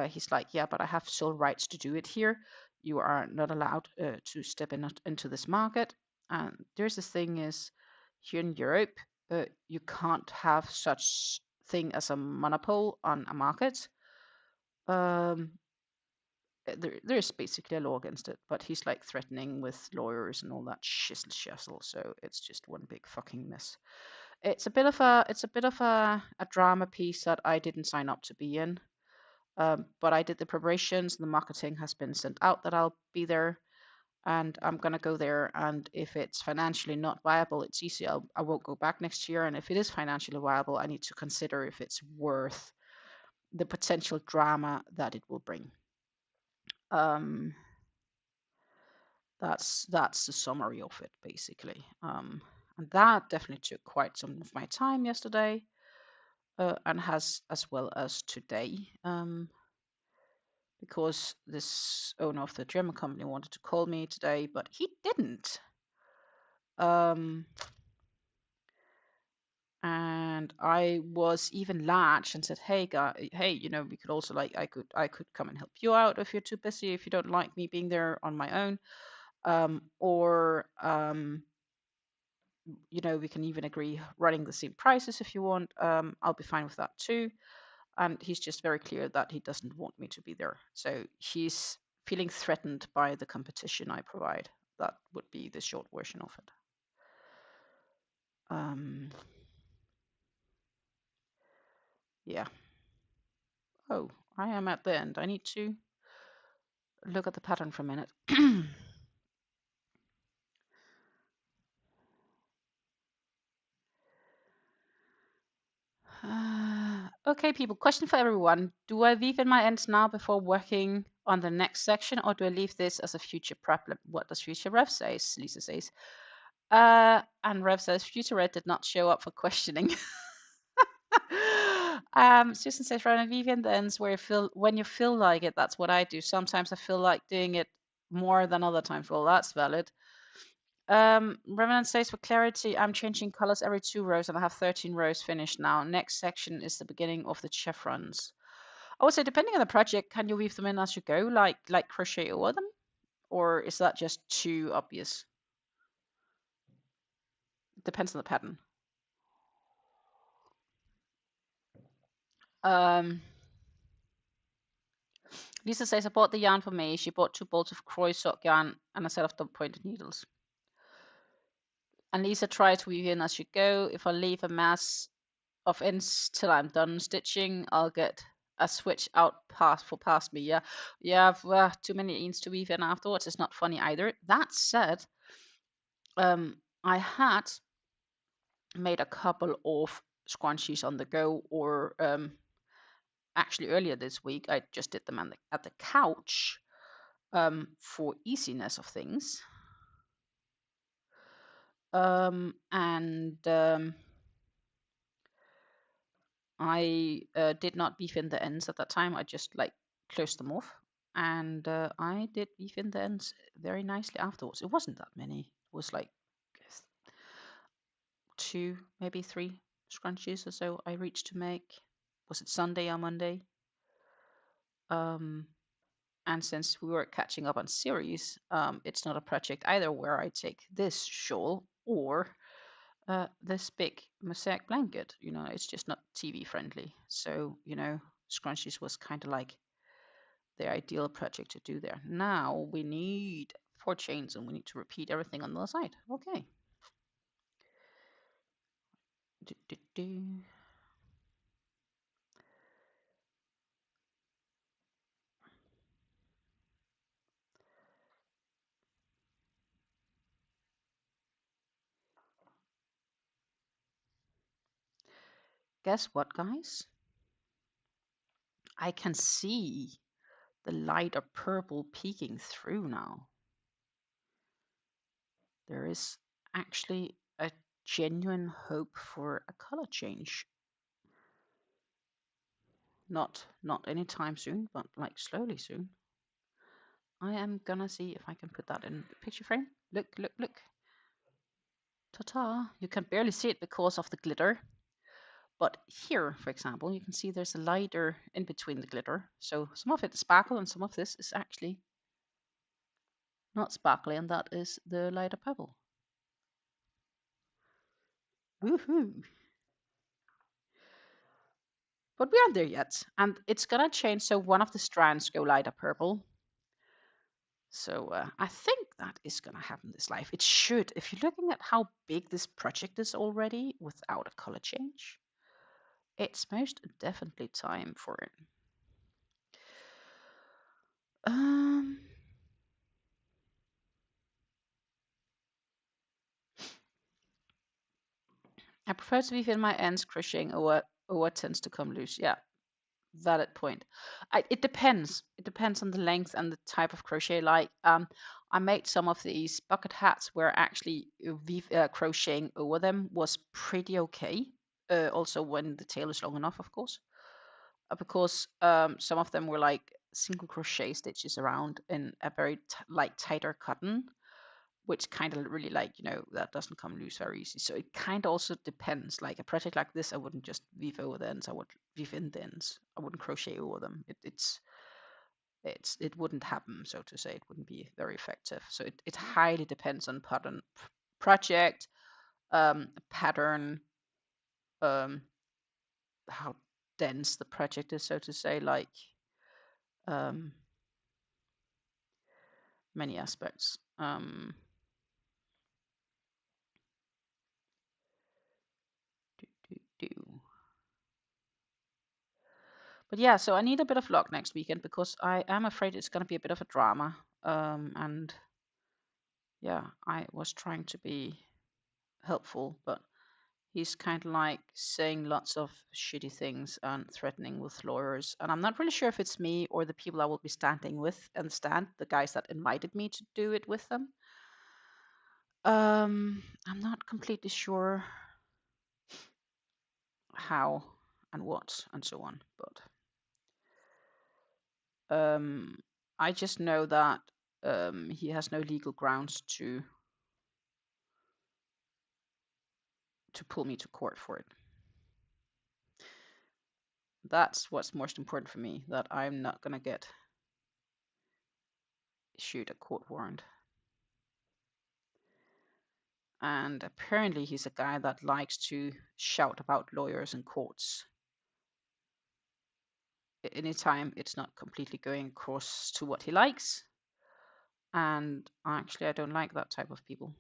[SPEAKER 2] he's like, "Yeah, but I have sole rights to do it here. You are not allowed to step into this market." And there's the thing is, here in Europe, you can't have such thing as a monopoly on a market. Um, there's basically a law against it, but he's like threatening with lawyers and all that shizzle shizzle. So it's just one big fucking mess. It's a bit of a drama piece that I didn't sign up to be in. But I did the preparations. The marketing has been sent out that I'll be there, and I'm gonna go there. And if it's financially not viable, it's easy. I won't go back next year. And if it is financially viable, I need to consider if it's worth the potential drama that it will bring. Um, that's the summary of it basically. And that definitely took quite some of my time yesterday, and has as well as today, because this owner of the German company wanted to call me today, but he didn't. And I was even latch and said, "Hey, guy, hey, we could also like I could come and help you out if you're too busy, if you don't like me being there on my own, or we can even agree running the same prices if you want. I'll be fine with that too." And he's just very clear that he doesn't want me to be there. So he's feeling threatened by the competition I provide. That would be the short version of it. Yeah. Oh, I am at the end. I need to look at the pattern for a minute. Okay, people, question for everyone. Do I weave in my ends now before working on the next section, or do I leave this as a future problem? What does future Rev say? Lisa says. And Rev says, future Red did not show up for questioning. Susan says, Ryan, weave in the ends where you feel, when you feel like it. That's what I do. Sometimes I feel like doing it more than other times. Well, that's valid. Revenant says, for clarity, I'm changing colors every 2 rows and I have 13 rows finished now. Next section is the beginning of the chevrons. I would say, depending on the project, can you weave them in as you go, like crochet over them? Or is that just too obvious? Depends on the pattern. Lisa says, I bought the yarn for May. She bought 2 bolts of Croy sock yarn and a set of double-pointed needles. And Lisa tries to weave in as you go. If I leave a mass of ends till I'm done stitching, I'll get a switch out past me. Yeah, I've too many ends to weave in afterwards. It's not funny either. That said, I had made a couple of scrunchies on the go, or actually earlier this week I just did them at the couch for easiness of things. I did not weave in the ends at that time. I just like closed them off, and I did weave in the ends very nicely afterwards. It wasn't that many. It was like 2, maybe 3 scrunchies or so I reached to make. Was it Sunday or Monday? And since we were catching up on series, it's not a project either where I take this shawl or this big mosaic blanket. You know, it's just not TV friendly. So, you know, scrunchies was kind of like the ideal project to do there. Now we need 4 chains and we need to repeat everything on the other side. Okay. Do, do, do. Guess what, guys? I can see the lighter purple peeking through now. There is actually a genuine hope for a color change. Not anytime soon, but like slowly soon. I am gonna see if I can put that in the picture frame. Look, look, look. Ta-ta! You can barely see it because of the glitter. But here, for example, you can see there's a lighter in between the glitter. So some of it is sparkle and some of this is actually not sparkly, and that is the lighter purple. Woohoo! But we aren't there yet, and it's gonna change. So one of the strands go lighter purple. So I think that is gonna happen this life. It should. If you're looking at how big this project is already without a color change, it's most definitely time for it. I prefer to weave in my ends crocheting, or what tends to come loose. Yeah, valid point. It depends. It depends on the length and the type of crochet. Like I made some of these bucket hats where actually crocheting over them was pretty okay. Also when the tail is long enough, of course, because some of them were like single crochet stitches around in a very tighter cotton, which kind of really like, you know, that doesn't come loose very easy. So it kind of also depends. Like a project like this, I wouldn't just weave over the ends. I would weave in the ends. I wouldn't crochet over them. It wouldn't happen, so to say. It wouldn't be very effective. So it highly depends on pattern, project, pattern, how dense the project is, so to say. Like many aspects. But yeah, so I need a bit of luck next weekend because I am afraid it's going to be a bit of a drama. And yeah, I was trying to be helpful, but he's kind of like saying lots of shitty things and threatening with lawyers. And I'm not really sure if it's me or the people I will be standing with and the guys that invited me to do it with them. I'm not completely sure how and what and so on, but I just know that he has no legal grounds to pull me to court for it. That's what's most important for me, that I'm not going to get issued a court warrant. And apparently he's a guy that likes to shout about lawyers and courts anytime it's not completely going across to what he likes. And actually, I don't like that type of people.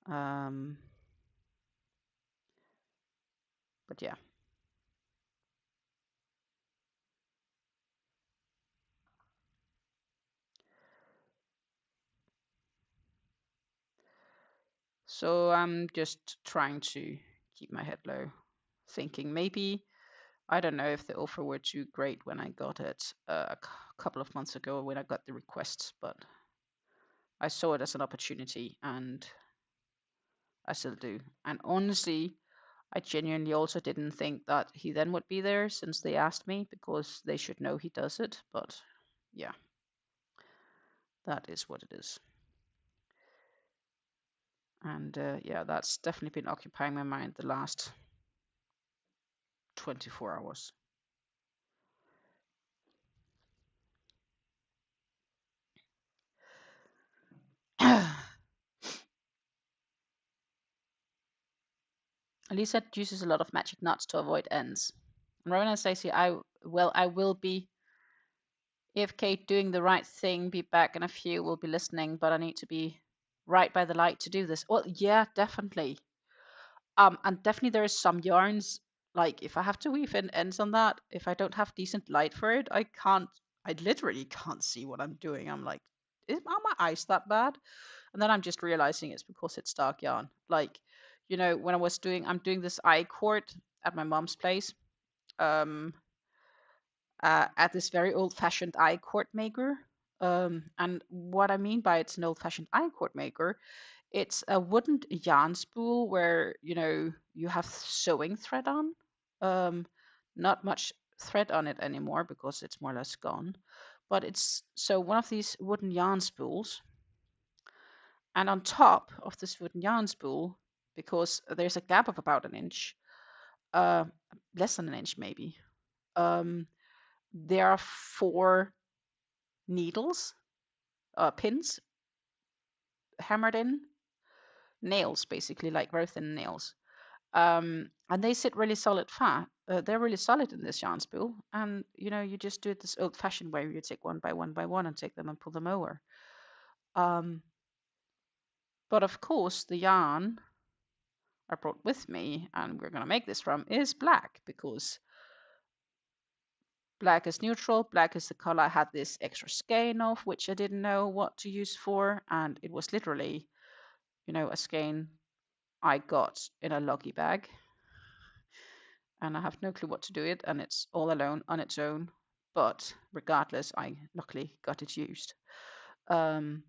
[SPEAKER 2] But yeah. So I'm just trying to keep my head low, thinking maybe, I don't know if the offer were too great when I got it a couple of months ago when I got the request, but I saw it as an opportunity and I still do. And honestly, I genuinely also didn't think that he then would be there since they asked me, because they should know he does it. But yeah, that is what it is. And yeah, that's definitely been occupying my mind the last 24 hours. Lisa uses a lot of magic knots to avoid ends. And Rowan and Stacey, I will be AFK doing the right thing, be back in a few, will be listening, but I need to be right by the light to do this. Well, yeah, definitely. And definitely there is some yarns, like if I have to weave in ends on that, if I don't have decent light for it, I literally can't see what I'm doing. I'm like, are my eyes that bad? And then I'm just realizing it's because it's dark yarn. Like, when I'm doing this eye cord at my mom's place, um, at this very old-fashioned eye cord maker. And what I mean by it's an old-fashioned eye cord maker, it's a wooden yarn spool where you have sewing thread on. Not much thread on it anymore because it's more or less gone. But it's so one of these wooden yarn spools, and on top of this wooden yarn spool, because there's a gap of about an inch, uh, less than an inch maybe, there are 4 needles, pins hammered in, nails basically, like very thin nails. And they sit really solid fat. They're really solid in this yarn spool, and you just do it this old-fashioned way, where you take one by one and take them and pull them over. But of course, the yarn I brought with me, and we're gonna make this from, is black, because black is neutral. Black is the color I had this extra skein of, which I didn't know what to use for, and it was literally, a skein I got in a loggy bag, and I have no clue what to do it, and it's all alone on its own. But regardless, I luckily got it used, and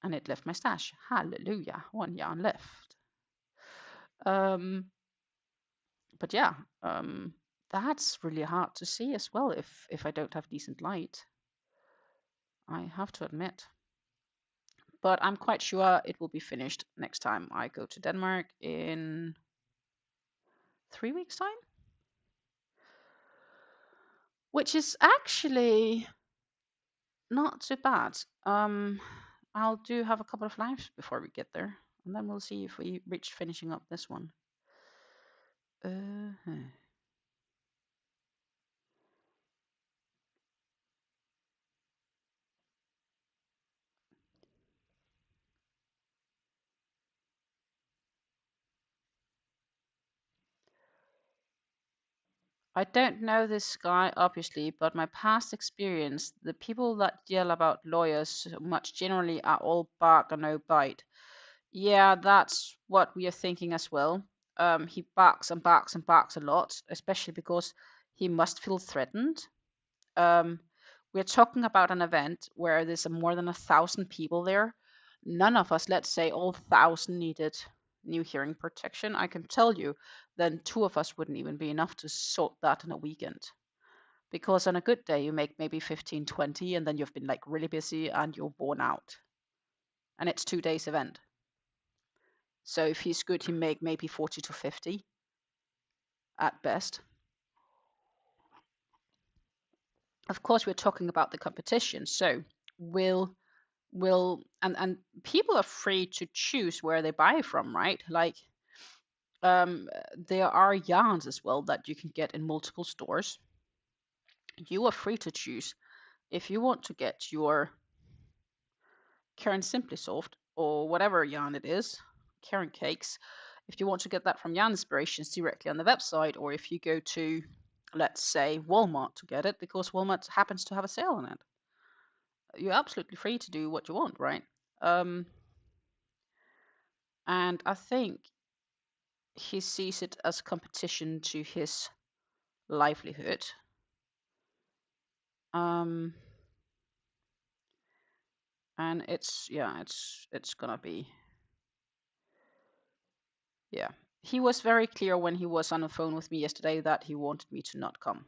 [SPEAKER 2] it left my stash. Hallelujah, 1 yarn left. But yeah, that's really hard to see as well if I don't have decent light, I have to admit. But I'm quite sure it will be finished next time I go to Denmark in 3 weeks' time, which is actually not too bad. I'll do have a couple of lives before we get there, and then we'll see if we reach finishing up this one. I don't know this guy, obviously, but my past experience, the people that yell about lawyers so much generally are all bark and no bite. Yeah, that's what we are thinking as well. He barks and barks and barks a lot, especially because he must feel threatened. Um, we're talking about an event where there's more than 1,000 people there. None of us, let's say all 1,000, needed new hearing protection. I can tell you, then two of us wouldn't even be enough to sort that in a weekend. Because on a good day, you make maybe 15, 20, and then you've been like really busy and you're worn out. And it's 2 days event. So if he's good, he make maybe 40 to 50 at best. Of course, we're talking about the competition. So will and people are free to choose where they buy from, right? Like there are yarns as well that you can get in multiple stores. You are free to choose if you want to get your Karen Simply Soft or whatever yarn it is, Karen Cakes. If you want to get that from Yarn Inspirations directly on the website, or if you go to, let's say, Walmart to get it because Walmart happens to have a sale on it, you're absolutely free to do what you want, right? And I think he sees it as competition to his livelihood. And it's gonna be, yeah. He was very clear when he was on the phone with me yesterday that he wanted me to not come.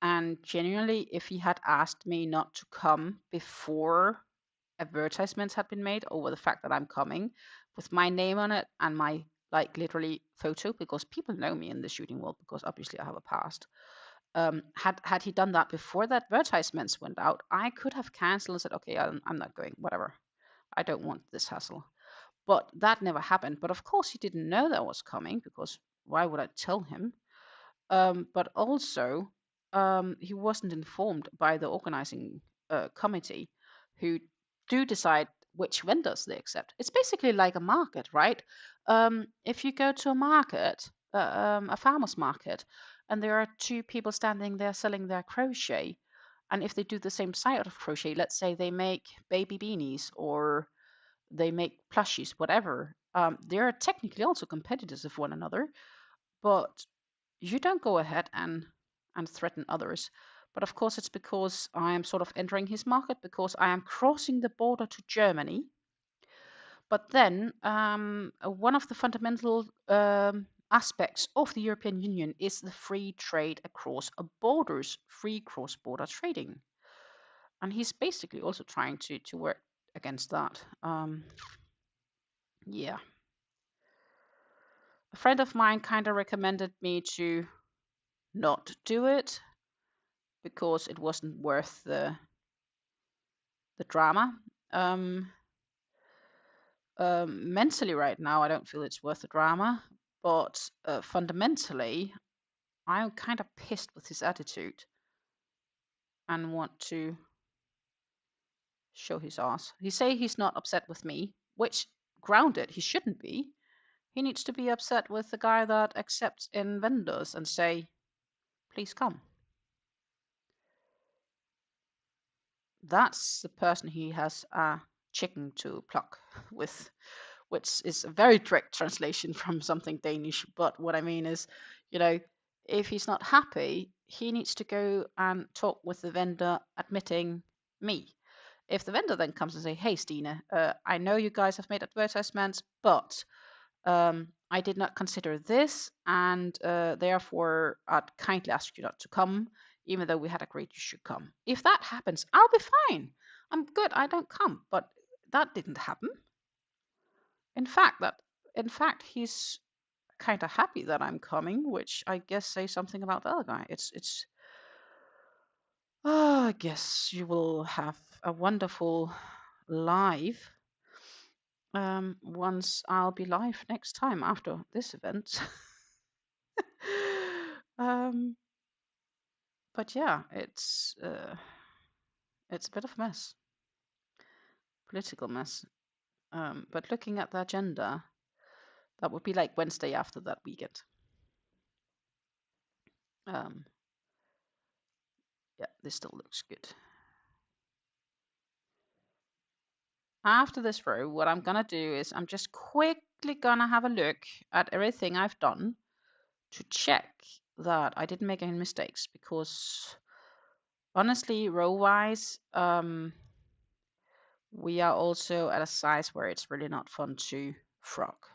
[SPEAKER 2] And genuinely, if he had asked me not to come before advertisements had been made over the fact that I'm coming with my name on it and my like literally photo, because people know me in the shooting world because obviously I have a past. Had he done that before the advertisements went out, I could have cancelled and said, okay, I'm not going, whatever. I don't want this hassle. But that never happened. But of course, he didn't know that was coming because why would I tell him? But also, he wasn't informed by the organizing committee who do decide which vendors they accept. It's basically like a market, right? If you go to a market, a farmer's market, and there are two people standing there selling their crochet, and if they do the same side of crochet, let's say they make baby beanies or they make plushies, whatever, they are technically also competitors of one another, but you don't go ahead and threaten others. But of course, it's because I am sort of entering his market because I am crossing the border to Germany. But then one of the fundamental aspects of the European Union is the free trade across borders, free cross-border trading. And he's basically also trying to work against that. Yeah. A friend of mine kind of recommended me to not do it because it wasn't worth the drama. Mentally, right now, I don't feel it's worth the drama, but fundamentally, I'm kind of pissed with his attitude and want to show his ass. He say he's not upset with me, which grounded he shouldn't be. He needs to be upset with the guy that accepts in vendors and say, please come. That's the person he has a chicken to pluck with, which is a very direct translation from something Danish. But what I mean is, you know, if he's not happy, he needs to go and talk with the vendor admitting me. If the vendor then comes and say, hey, Stine, I know you guys have made advertisements, but I did not consider this, and therefore I'd kindly ask you not to come, even though we had agreed you should come. If that happens, I'll be fine. I'm good. I don't come. But that didn't happen. In fact, he's kind of happy that I'm coming, which I guess says something about the other guy. It's. I guess you will have a wonderful live once I'll be live next time after this event. um, but yeah, it's a bit of a mess, political mess. But looking at the agenda, that would be like Wednesday after that weekend. Yeah, this still looks good. After this row, what I'm gonna do is I'm just quickly gonna have a look at everything I've done to check that I didn't make any mistakes, because honestly, row-wise, we are also at a size where it's really not fun to frock.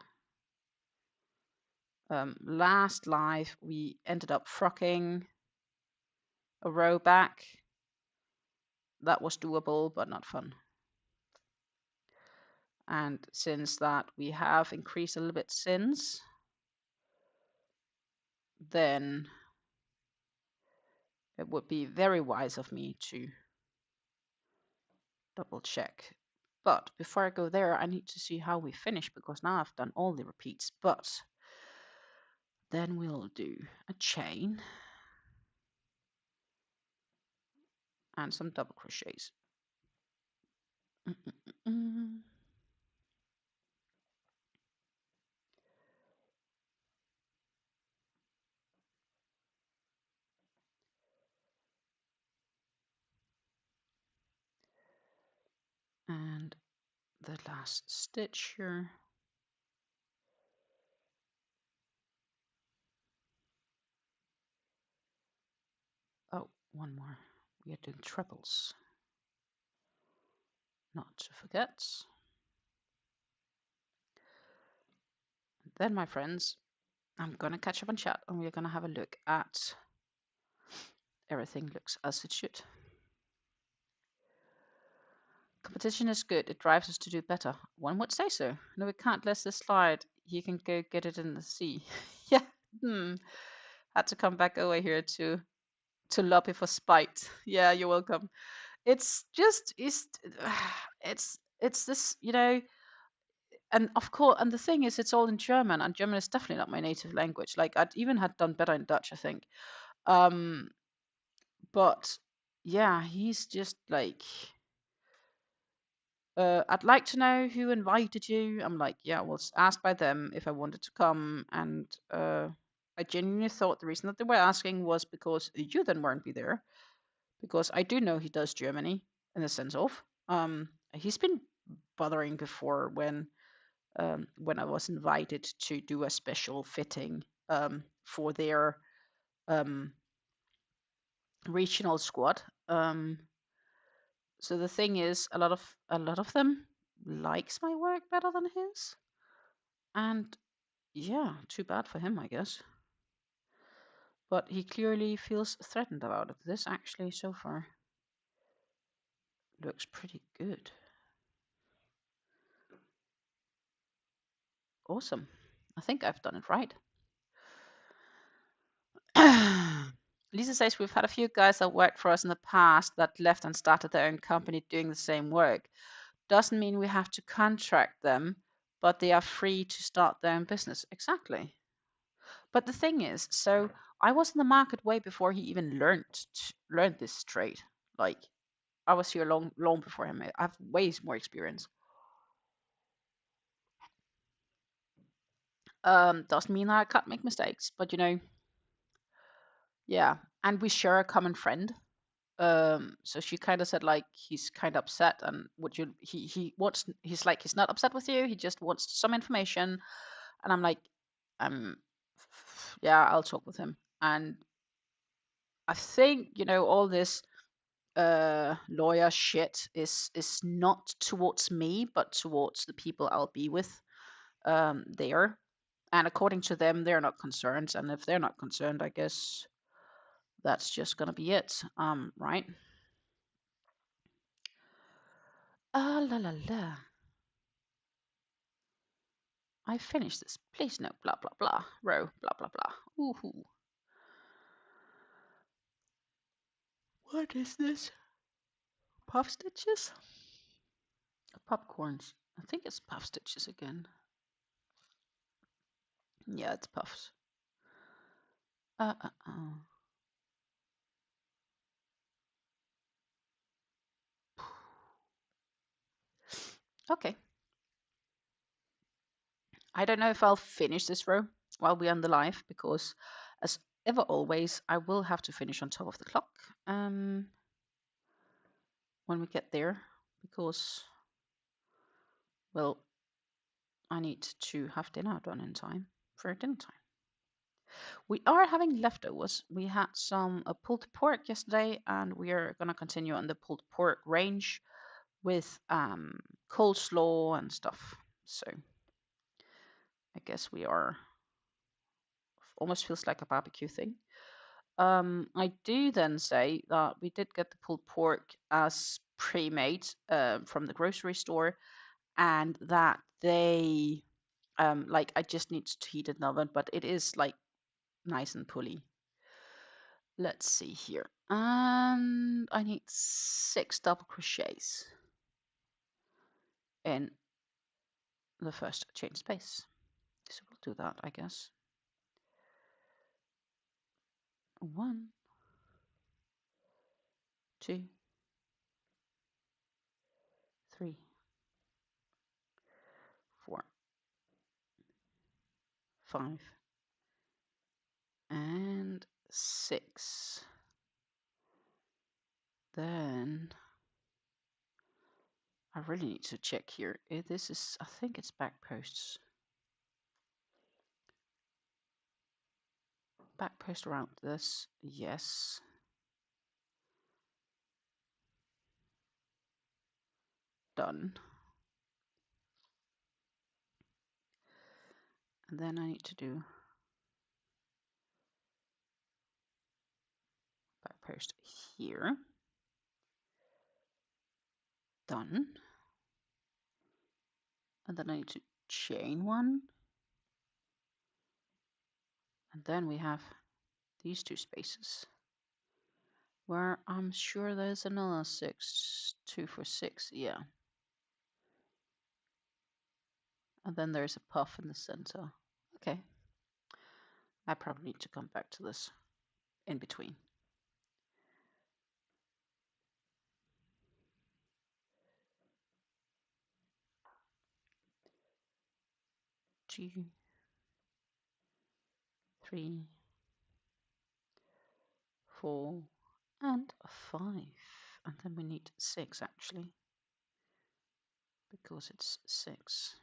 [SPEAKER 2] Last live, we ended up frocking a row back. That was doable, but not fun. And since that we have increased a little bit since, then it would be very wise of me to double check. But before I go there, I need to see how we finish, because now I've done all the repeats. But then we'll do a chain and some double crochets. And the last stitch here. Oh, one more. We are doing trebles, not to forget. Then, my friends, I'm gonna catch up on chat, and we're gonna have a look at everything looks as it should. Competition is good. It drives us to do better. One would say so. No, we can't let this slide. You can go get it in the sea. Yeah. Had to come back over here to Loppy for spite. Yeah, you're welcome. It's just it's this, and of course, and the thing is, it's all in German, and German is definitely not my native language. Like, I'd even had done better in Dutch, I think. But yeah, he's just like, I'd like to know who invited you. I'm like, yeah, I was asked by them if I wanted to come, and I genuinely thought the reason that they were asking was because you then weren't be there, because I do know he does Germany in the sense of, he's been bothering before when I was invited to do a special fitting for their regional squad. So the thing is, a lot of them likes my work better than his, and yeah, too bad for him, I guess. But he clearly feels threatened about it. This actually so far looks pretty good. Awesome. I think I've done it right. Lisa says we've had a few guys that worked for us in the past that left and started their own company doing the same work. Doesn't mean we have to contract them, but they are free to start their own business. Exactly. But the thing is, so I was in the market way before he even learned this trade. Like, I was here long before him. I have way more experience. Doesn't mean that I can't make mistakes, but yeah. And we share a common friend. So she kind of said, like, he's kind of upset, and would you he's like, he's not upset with you, he just wants some information. And I'm like, um yeah, I'll talk with him. And I think, all this lawyer shit is not towards me, but towards the people I'll be with there. And according to them, they're not concerned, and if they're not concerned, I guess that's just gonna be it. Right. Ah, la la la. I finished this. Please no, blah blah blah. Row, blah blah blah. Ooh. What is this? Puff stitches? Popcorns. I think it's puff stitches again. Yeah, it's puffs. Uh. Okay. I don't know if I'll finish this row while we're on the live, because ever always, I will have to finish on top of the clock when we get there, because, well, I need to have dinner done in time for dinner time. We are having leftovers. We had some pulled pork yesterday, and we are going to continue on the pulled pork range with coleslaw and stuff. So I guess we are, almost feels like a barbecue thing. I do then say that we did get the pulled pork as pre-made from the grocery store, and that they like, I just need to heat it in the oven, but it is like nice and pulley. Let's see here. And I need 6 double crochets in the first chain space. So we'll do that, I guess. 1, 2, 3, 4, 5, and 6. Then I really need to check here. This is, I think it's back posts. Back post around this, yes. Done. And then I need to do back post here. Done. And then I need to chain 1. And then we have these 2 spaces where I'm sure there's another 6, 2 for 6, yeah. And then there's a puff in the center. Okay. I probably need to come back to this in between. Two, 3, 4, and 5. And then we need 6 actually, because it's 6.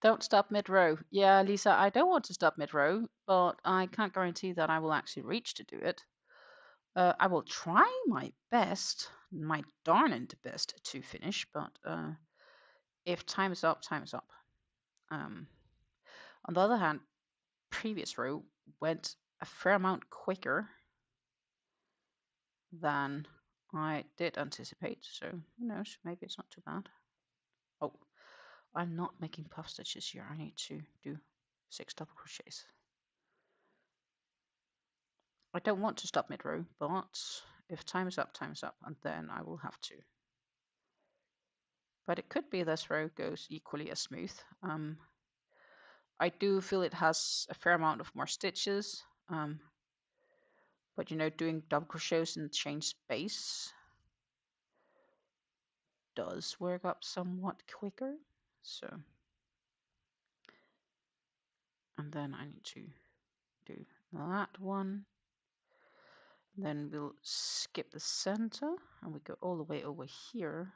[SPEAKER 2] Don't stop mid-row. Yeah, Lisa, I don't want to stop mid-row, but I can't guarantee that I will actually reach to do it. I will try my best, my darned best to finish, but if time is up, time is up. On the other hand, previous row went a fair amount quicker than I did anticipate, so who knows, maybe it's not too bad. Oh, I'm not making puff stitches here. I need to do 6 double crochets. I don't want to stop mid-row, but if time is up, and then I will have to. But it could be this row goes equally as smooth. I do feel it has a fair amount of more stitches, but you know, doing double crochets in chain space does work up somewhat quicker. So, and then I need to do that one. Then we'll skip the center and we go all the way over here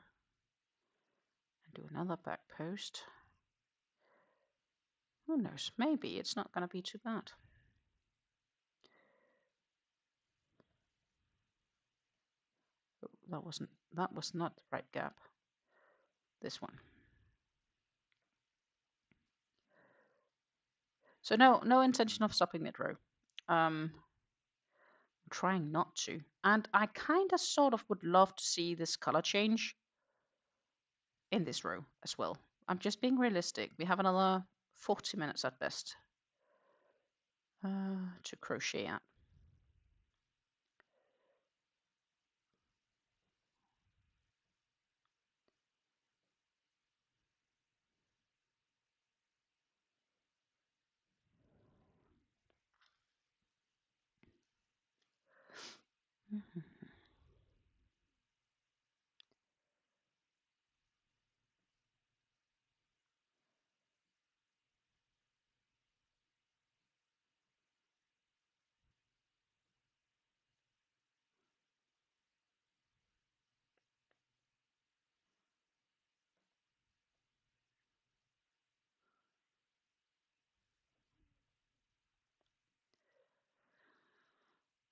[SPEAKER 2] and do another back post. Who knows? Maybe it's not going to be too bad. Oh, that was not the right gap. This one. So no intention of stopping mid-row. I'm trying not to. And I kind of sort of would love to see this color change in this row as well. I'm just being realistic. We have another 40 minutes at best to crochet at.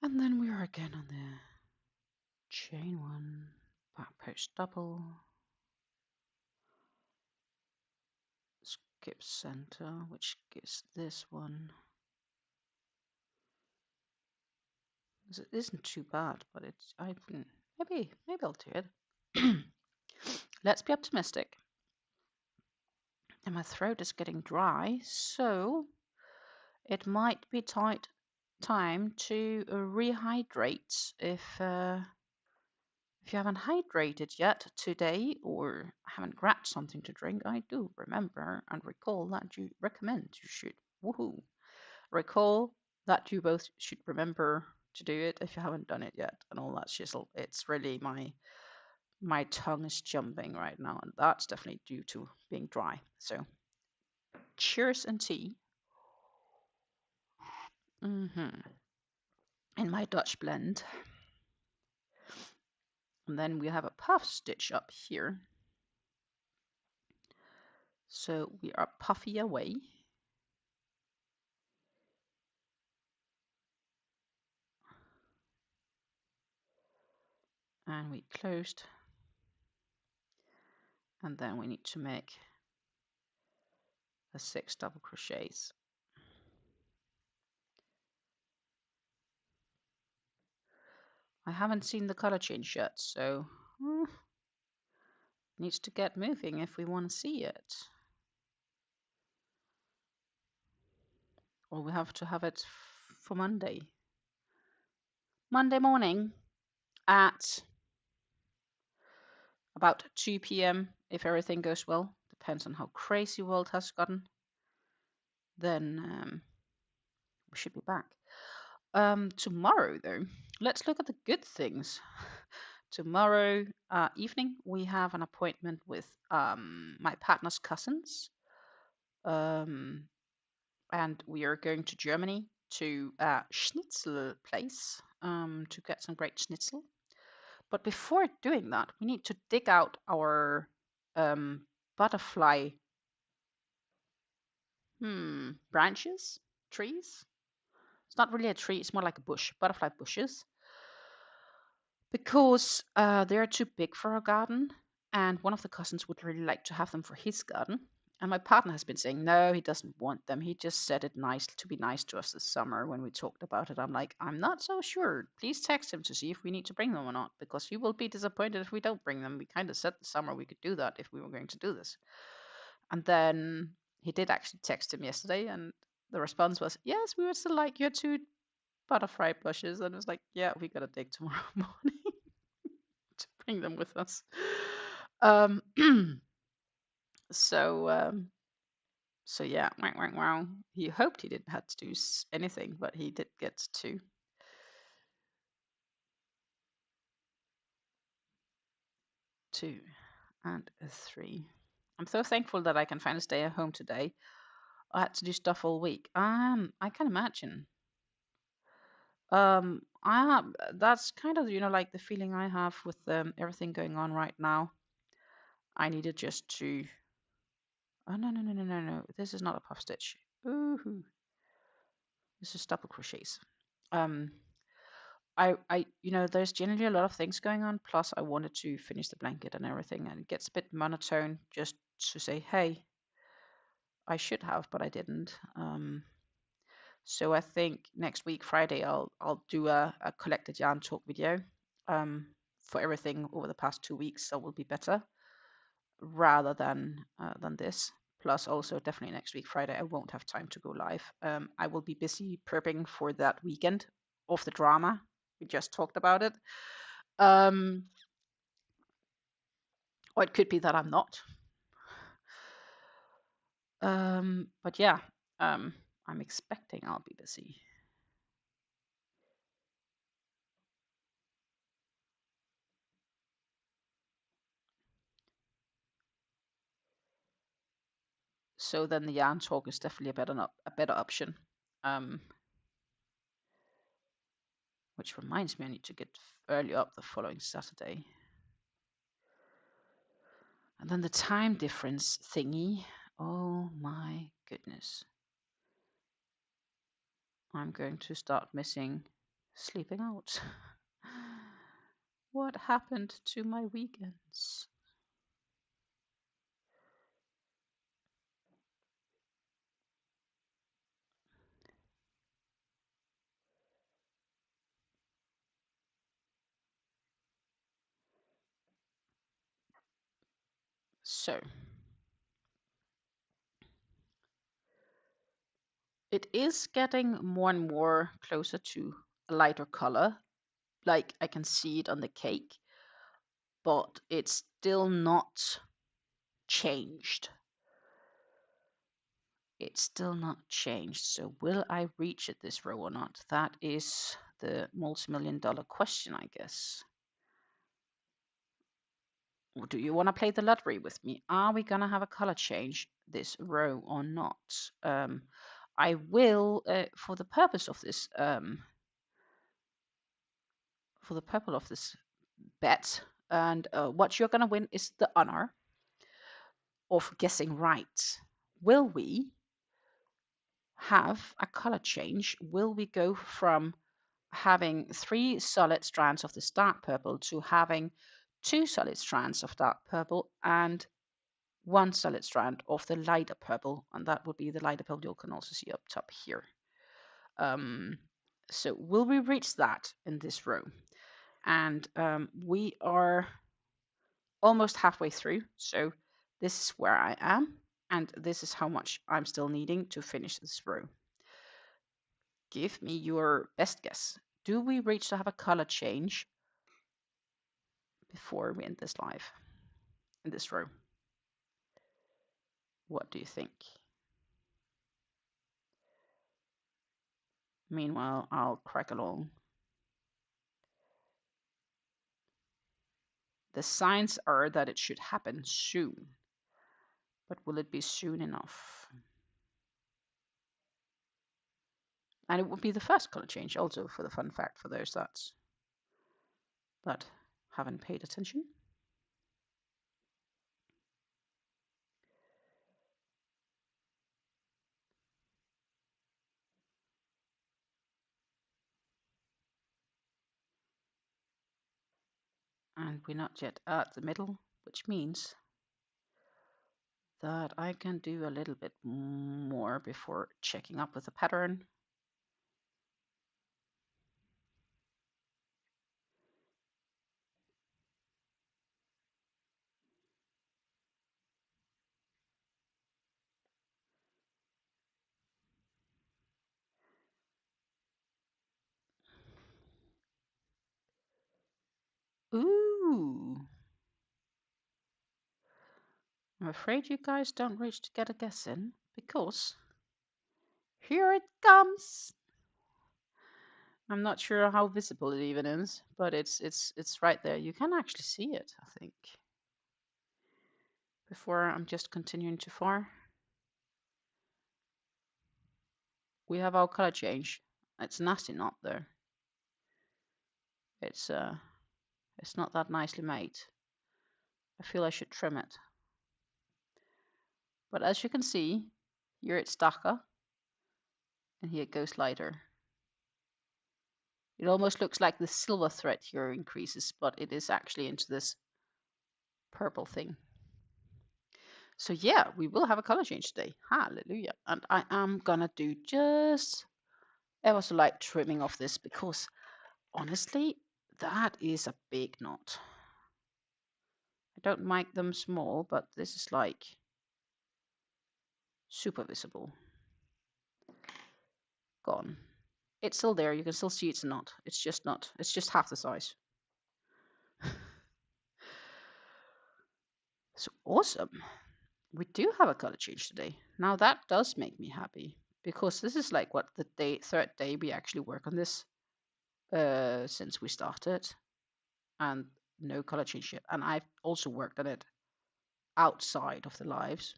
[SPEAKER 2] And then we are again on the chain 1, back post double, skip center, which gives this one. It isn't too bad, but it's maybe I'll do it. Let's be optimistic. And my throat is getting dry, so it might be time to rehydrate. If you haven't hydrated yet today or haven't grabbed something to drink, I do remember and recall that you should recall that you both should remember to do it if you haven't done it yet and all that shizzle. It's really my tongue is jumping right now, and that's definitely due to being dry. So cheers and tea. In my Dutch blend. And then we have a puff stitch up here. So we are puffy away. And we closed. And then we need to make the 6 double crochets. I haven't seen the color change yet, so needs to get moving if we want to see it. Or we have to have it for Monday. Monday morning at about 2 p.m. if everything goes well. Depends on how crazy world has gotten. Then we should be back. Tomorrow, though, let's look at the good things. Tomorrow evening, we have an appointment with my partner's cousins. And we are going to Germany to a schnitzel place to get some great schnitzel. But before doing that, we need to dig out our butterfly branches, trees. It's not really a tree, it's more like a bush, butterfly bushes. Because they're too big for our garden, and one of the cousins would really like to have them for his garden. And my partner has been saying, no, he doesn't want them. He just said it nice to be nice to us this summer when we talked about it. I'm like, I'm not so sure. Please text him to see if we need to bring them or not, because he will be disappointed if we don't bring them. We kind of said this summer we could do that if we were going to do this. And then he did actually text him yesterday, and the response was, yes, we would still like your 2 butterfly bushes. And it's like, yeah, we gotta dig tomorrow morning to bring them with us. So yeah, wow. He hoped he didn't have to do anything, but he did get to. 2 and 3. I'm so thankful that I can finally stay at home today. I had to do stuff all week. I can imagine. That's kind of like the feeling I have with everything going on right now. I needed just to. Oh no! This is not a puff stitch. Ooh, this is double crochets. There's generally a lot of things going on. Plus, I wanted to finish the blanket and everything, and it gets a bit monotone just to say, hey, I should have, but I didn't. So I think next week, Friday, I'll do a collected yarn talk video for everything over the past 2 weeks. So will be better rather than this. Plus, also definitely next week, Friday, I won't have time to go live. I will be busy prepping for that weekend of the drama. We just talked about it. Or it could be that I'm not. But yeah, I'm expecting I'll be busy. So then the yarn talk is definitely a better option. Which reminds me, I need to get early up the following Saturday. And then the time difference thingy. Oh my goodness. I'm going to start missing sleeping out. What happened to my weekends? So it is getting more and more closer to a lighter color. Like I can see it on the cake, but it's still not changed. It's still not changed. So will I reach it this row or not? That is the multi-million-dollar question, I guess. Or do you want to play the lottery with me? Are we going to have a color change this row or not? I will, for the purpose of this, bet, and what you're going to win is the honor of guessing right. Will we have a color change? Will we go from having 3 solid strands of this dark purple to having 2 solid strands of dark purple and 1 solid strand of the lighter purple? And that would be the lighter purple you can also see up top here. So will we reach that in this row? And we are almost halfway through. So this is where I am, and this is how much I'm still needing to finish this row. Give me your best guess. Do we reach to have a color change before we end this live in this row? What do you think? Meanwhile, I'll crack along. The signs are that it should happen soon, but will it be soon enough? And it would be the first color change also, for the fun fact for those that haven't paid attention. And we're not yet at the middle, which means that I can do a little bit more before checking up with the pattern. Ooh. I'm afraid you guys don't reach to get a guess in, because here it comes. I'm not sure how visible it even is, but it's right there. You can actually see it, I think. Before I'm just continuing too far. We have our color change. It's nasty knot there. It's not that nicely made. I feel I should trim it. But as you can see, here it's darker, and here it goes lighter. It almost looks like the silver thread here increases, but it is actually into this purple thing. So yeah, we will have a color change today. Hallelujah. And I am gonna do just ever so light trimming of this, because honestly, that is a big knot. I don't make them small, but this is like super visible. Gone. It's still there. You can still see it's a knot. It's just not. It's just half the size. So awesome. We do have a color change today. Now that does make me happy, because this is like what, the third day we actually work on this since we started, and no color change yet. And I've also worked on it outside of the lives.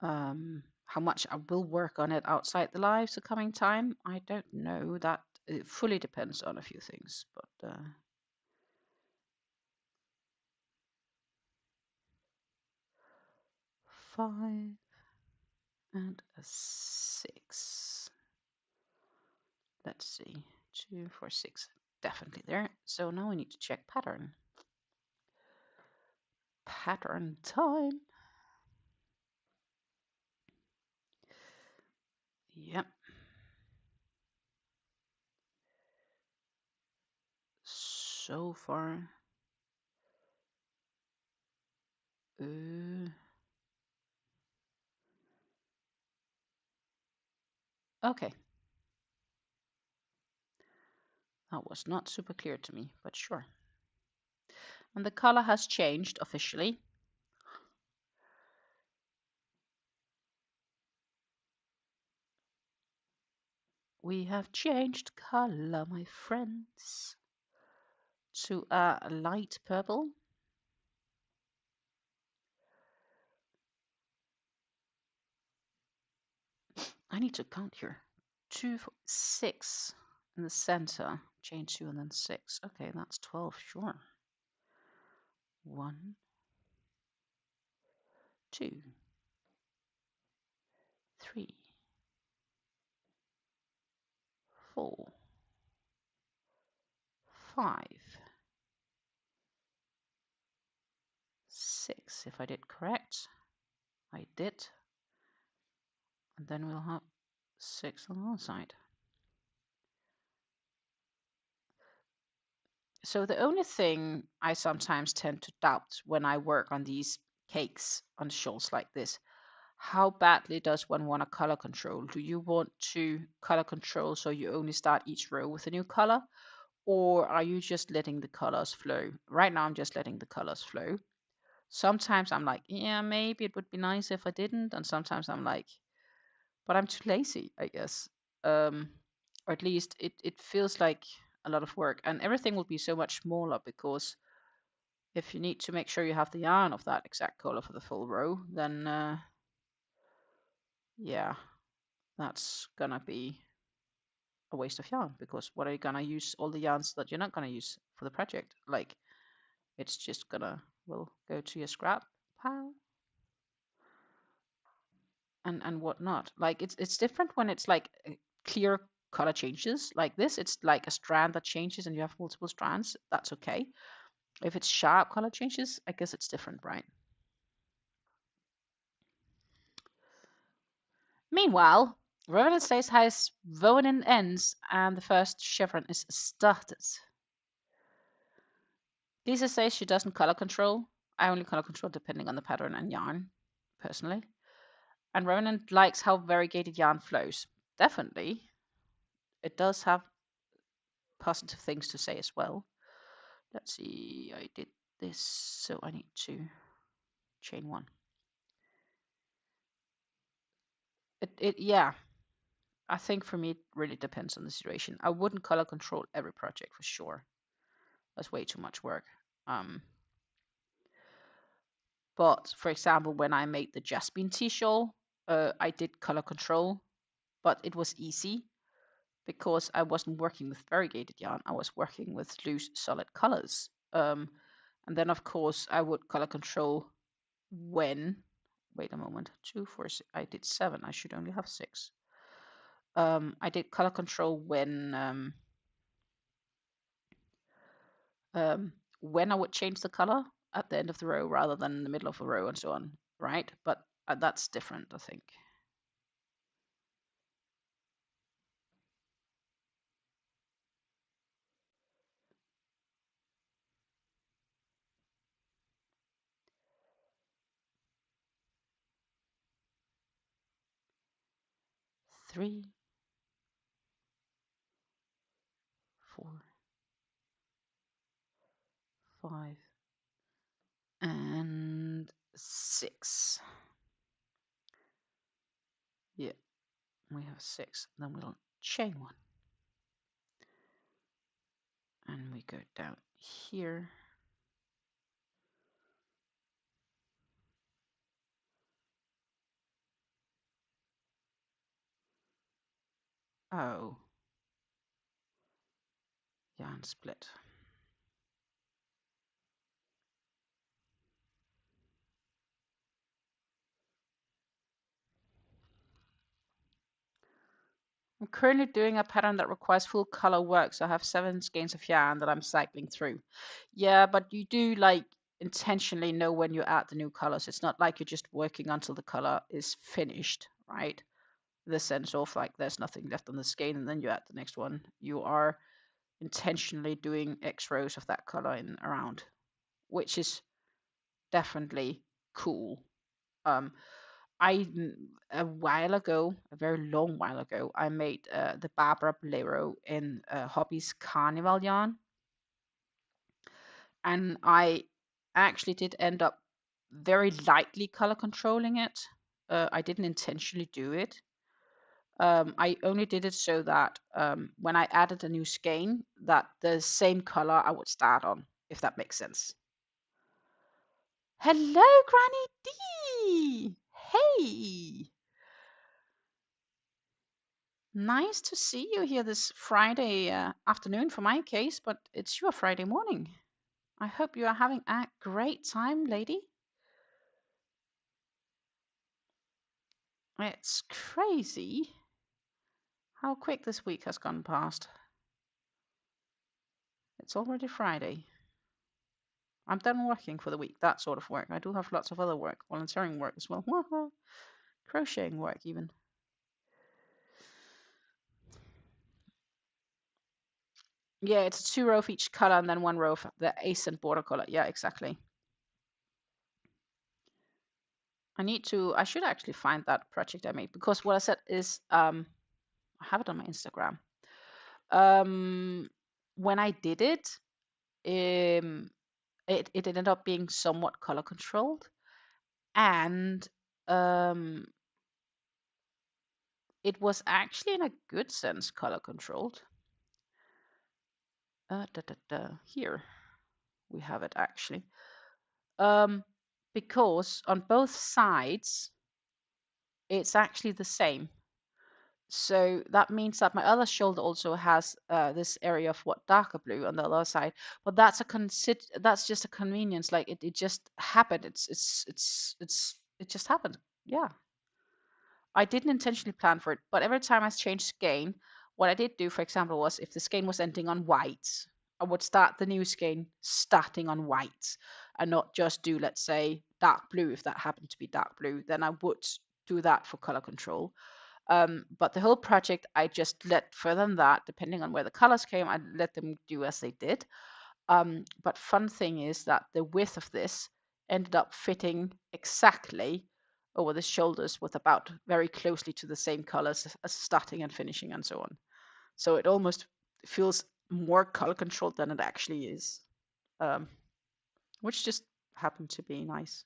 [SPEAKER 2] How much I will work on it outside the lives the coming time, I don't know. That it fully depends on a few things, but 5 and a 6. Let's see, 2, 4, 6, definitely there. So now we need to check pattern. Pattern time. Yep. So far. Okay. That was not super clear to me, but sure. And the color has changed officially. We have changed color, my friends, to a light purple. I need to count here. 2, 4, 6 in the center. Chain 2 and then 6. Okay, that's 12, sure. 1, 2, 3, 4, 5, 6. If I did correct, I did. And then we'll have 6 on the other side. So the only thing I sometimes tend to doubt when I work on these cakes, on shawls like this, how badly does one want to color control? Do you want to color control so you only start each row with a new color? Or are you just letting the colors flow? Right now I'm just letting the colors flow. Sometimes I'm like, yeah, maybe it would be nice if I didn't. And sometimes I'm like, but I'm too lazy, I guess. Or at least it feels like a lot of work. And everything will be so much smaller because if you need to make sure you have the yarn of that exact color for the full row, then yeah, that's gonna be a waste of yarn, because what are you gonna use all the yarns that you're not gonna use for the project? Like, it's just gonna, will go to your scrap pile and whatnot. Like, it's different when it's like clear color changes like this. It's like a strand that changes and you have multiple strands. That's okay. If it's sharp color changes, I guess it's different, right? Meanwhile, Revenant says has voting ends and the first chevron is started. Lisa says she doesn't color control. I only color control depending on the pattern and yarn, personally. And Revenant likes how variegated yarn flows. Definitely. It does have positive things to say as well. Let's see, I did this, so I need to chain 1. Yeah, I think for me it really depends on the situation. I wouldn't color control every project for sure. That's way too much work. But for example, when I made the LapsangTea Shawl, I did color control, but it was easy because I wasn't working with variegated yarn. I was working with loose, solid colors. And then, of course, I would color control when, wait a moment, 2, 4, 6, I did 7. I should only have 6. I did color control when I would change the color at the end of the row rather than in the middle of a row and so on, right? But that's different, I think. Three, 4, 5, and 6. Yeah, we have 6. Then we'll chain 1. And we go down here. Oh, yarn split. I'm currently doing a pattern that requires full color work, so I have 7 skeins of yarn that I'm cycling through. Yeah, but you do like intentionally know when you add the new colors. It's not like you're just working until the color is finished, right? The sense of like there's nothing left on the skein and then you add the next one. You are intentionally doing X rows of that color in around, which is definitely cool. A while ago, a very long while ago, I made the Barbara Bolero in Hobbies Carnival yarn, and I actually did end up very lightly color controlling it. I didn't intentionally do it. I only did it so that when I added a new skein, that the same color I would start on, if that makes sense. Hello, Granny D! Hey! Nice to see you here this Friday afternoon for my case, but it's your Friday morning. I hope you are having a great time, lady. It's crazy how quick this week has gone past. It's already Friday. I'm done working for the week, that sort of work. I do have lots of other work, volunteering work as well. Crocheting work even. Yeah, it's a 2 row of each color and then 1 row of the accent border color. Yeah, exactly. I should actually find that project I made, because what I said is, I have it on my Instagram. When I did it, it ended up being somewhat color controlled, and it was actually in a good sense color controlled. Here we have it actually. Because on both sides it's actually the same. So that means that my other shoulder also has this area of what darker blue on the other side, but that's that's just a convenience. Like it just happened. It just happened. Yeah, I didn't intentionally plan for it, but every time I changed skein, what I did do, for example, was if the skein was ending on white, I would start the new skein starting on white, and not just do, let's say, dark blue if that happened to be dark blue. Then I would do that for color control. But the whole project, I just let, further than that, depending on where the colors came, I let them do as they did. But fun thing is that the width of this ended up fitting exactly over the shoulders with about very closely to the same colors as starting and finishing and so on. So it almost feels more color controlled than it actually is, which just happened to be nice.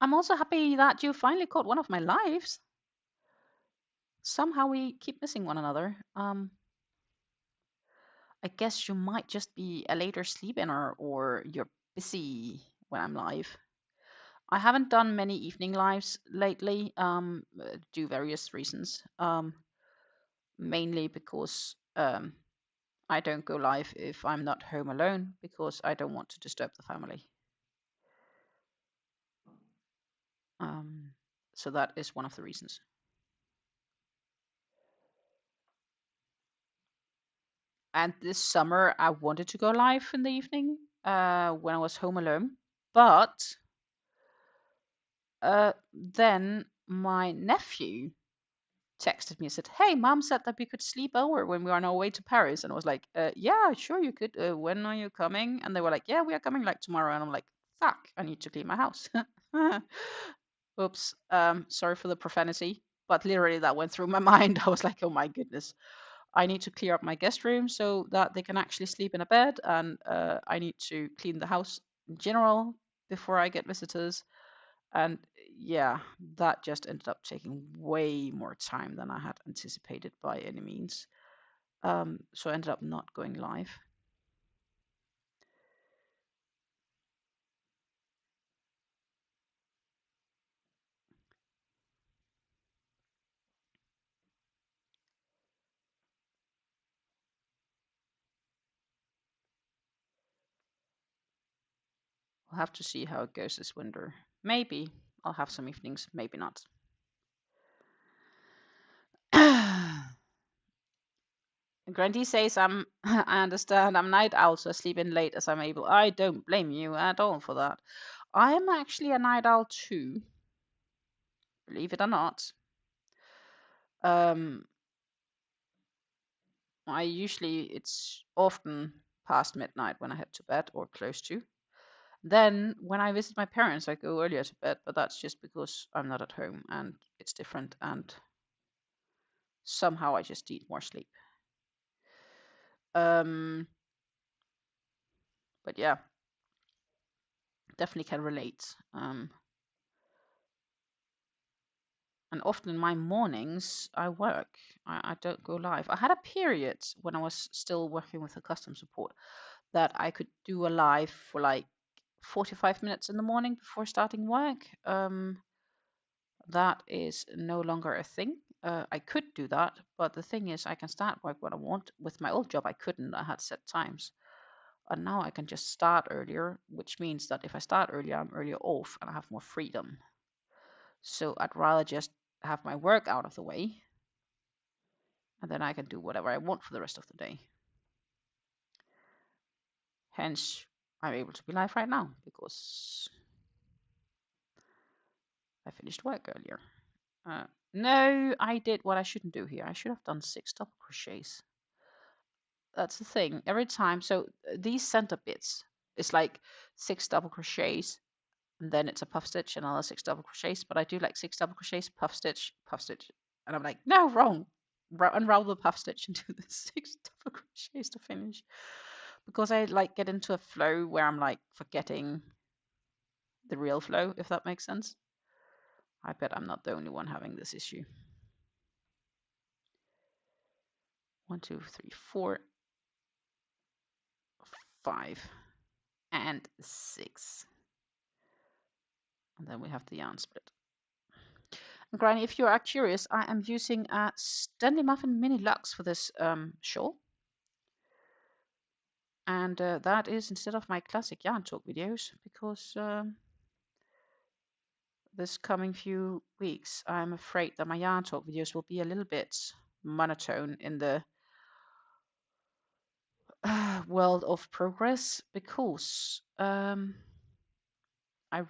[SPEAKER 2] I'm also happy that you finally caught one of my lives. Somehow we keep missing one another. I guess you might just be a later sleep in, or you're busy when I'm live. I haven't done many evening lives lately, due various reasons. Mainly because I don't go live if I'm not home alone, because I don't want to disturb the family. So that is one of the reasons. And this summer I wanted to go live in the evening when I was home alone, but then my nephew texted me and said, "Hey, mom said that we could sleep over when we are on our way to Paris." And I was like, "Yeah, sure you could. When are you coming?" And they were like, "Yeah, we are coming like tomorrow." And I'm like, "Fuck, I need to clean my house." Oops. Sorry for the profanity, but literally that went through my mind. I was like, "Oh my goodness, I need to clear up my guest room so that they can actually sleep in a bed, and I need to clean the house in general before I get visitors." And yeah, that just ended up taking way more time than I had anticipated by any means. So I ended up not going live. We'll have to see how it goes this winter. Maybe I'll have some evenings, maybe not. Grandy says I understand. I'm night owl, so I sleep in late as I'm able. I don't blame you at all for that. I am actually a night owl too, believe it or not. It's often past midnight when I head to bed or close to. Then when I visit my parents, I go earlier to bed, but that's just because I'm not at home and it's different, and somehow I just need more sleep. But yeah, definitely can relate. And often in my mornings, I work. I don't go live. I had a period when I was still working with the custom support that I could do a live for like 45 minutes in the morning before starting work. That is no longer a thing. I could do that, but the thing is, I can start work when I want. With my old job, I couldn't. I had set times. And now I can just start earlier, which means that if I start earlier, I'm earlier off and I have more freedom. So I'd rather just have my work out of the way, and then I can do whatever I want for the rest of the day. Hence, I'm able to be live right now because I finished work earlier. No, I did what I shouldn't do here. I should have done 6 double crochets. That's the thing. Every time, so these center bits, it's like 6 double crochets, and then it's a puff stitch and another 6 double crochets. But I do like 6 double crochets, puff stitch, and I'm like, no, wrong. Unravel the puff stitch and do the 6 double crochets to finish, because I like get into a flow where I'm like forgetting the real flow, if that makes sense. I bet I'm not the only one having this issue. 1, 2, 3, 4, 5, and 6. And then we have the yarn split. And Granny, if you are curious, I am using a Stanley Muffin Mini Luxe for this shawl. And that is instead of my classic yarn talk videos, because this coming few weeks, I'm afraid that my yarn talk videos will be a little bit monotone in the world of progress, because I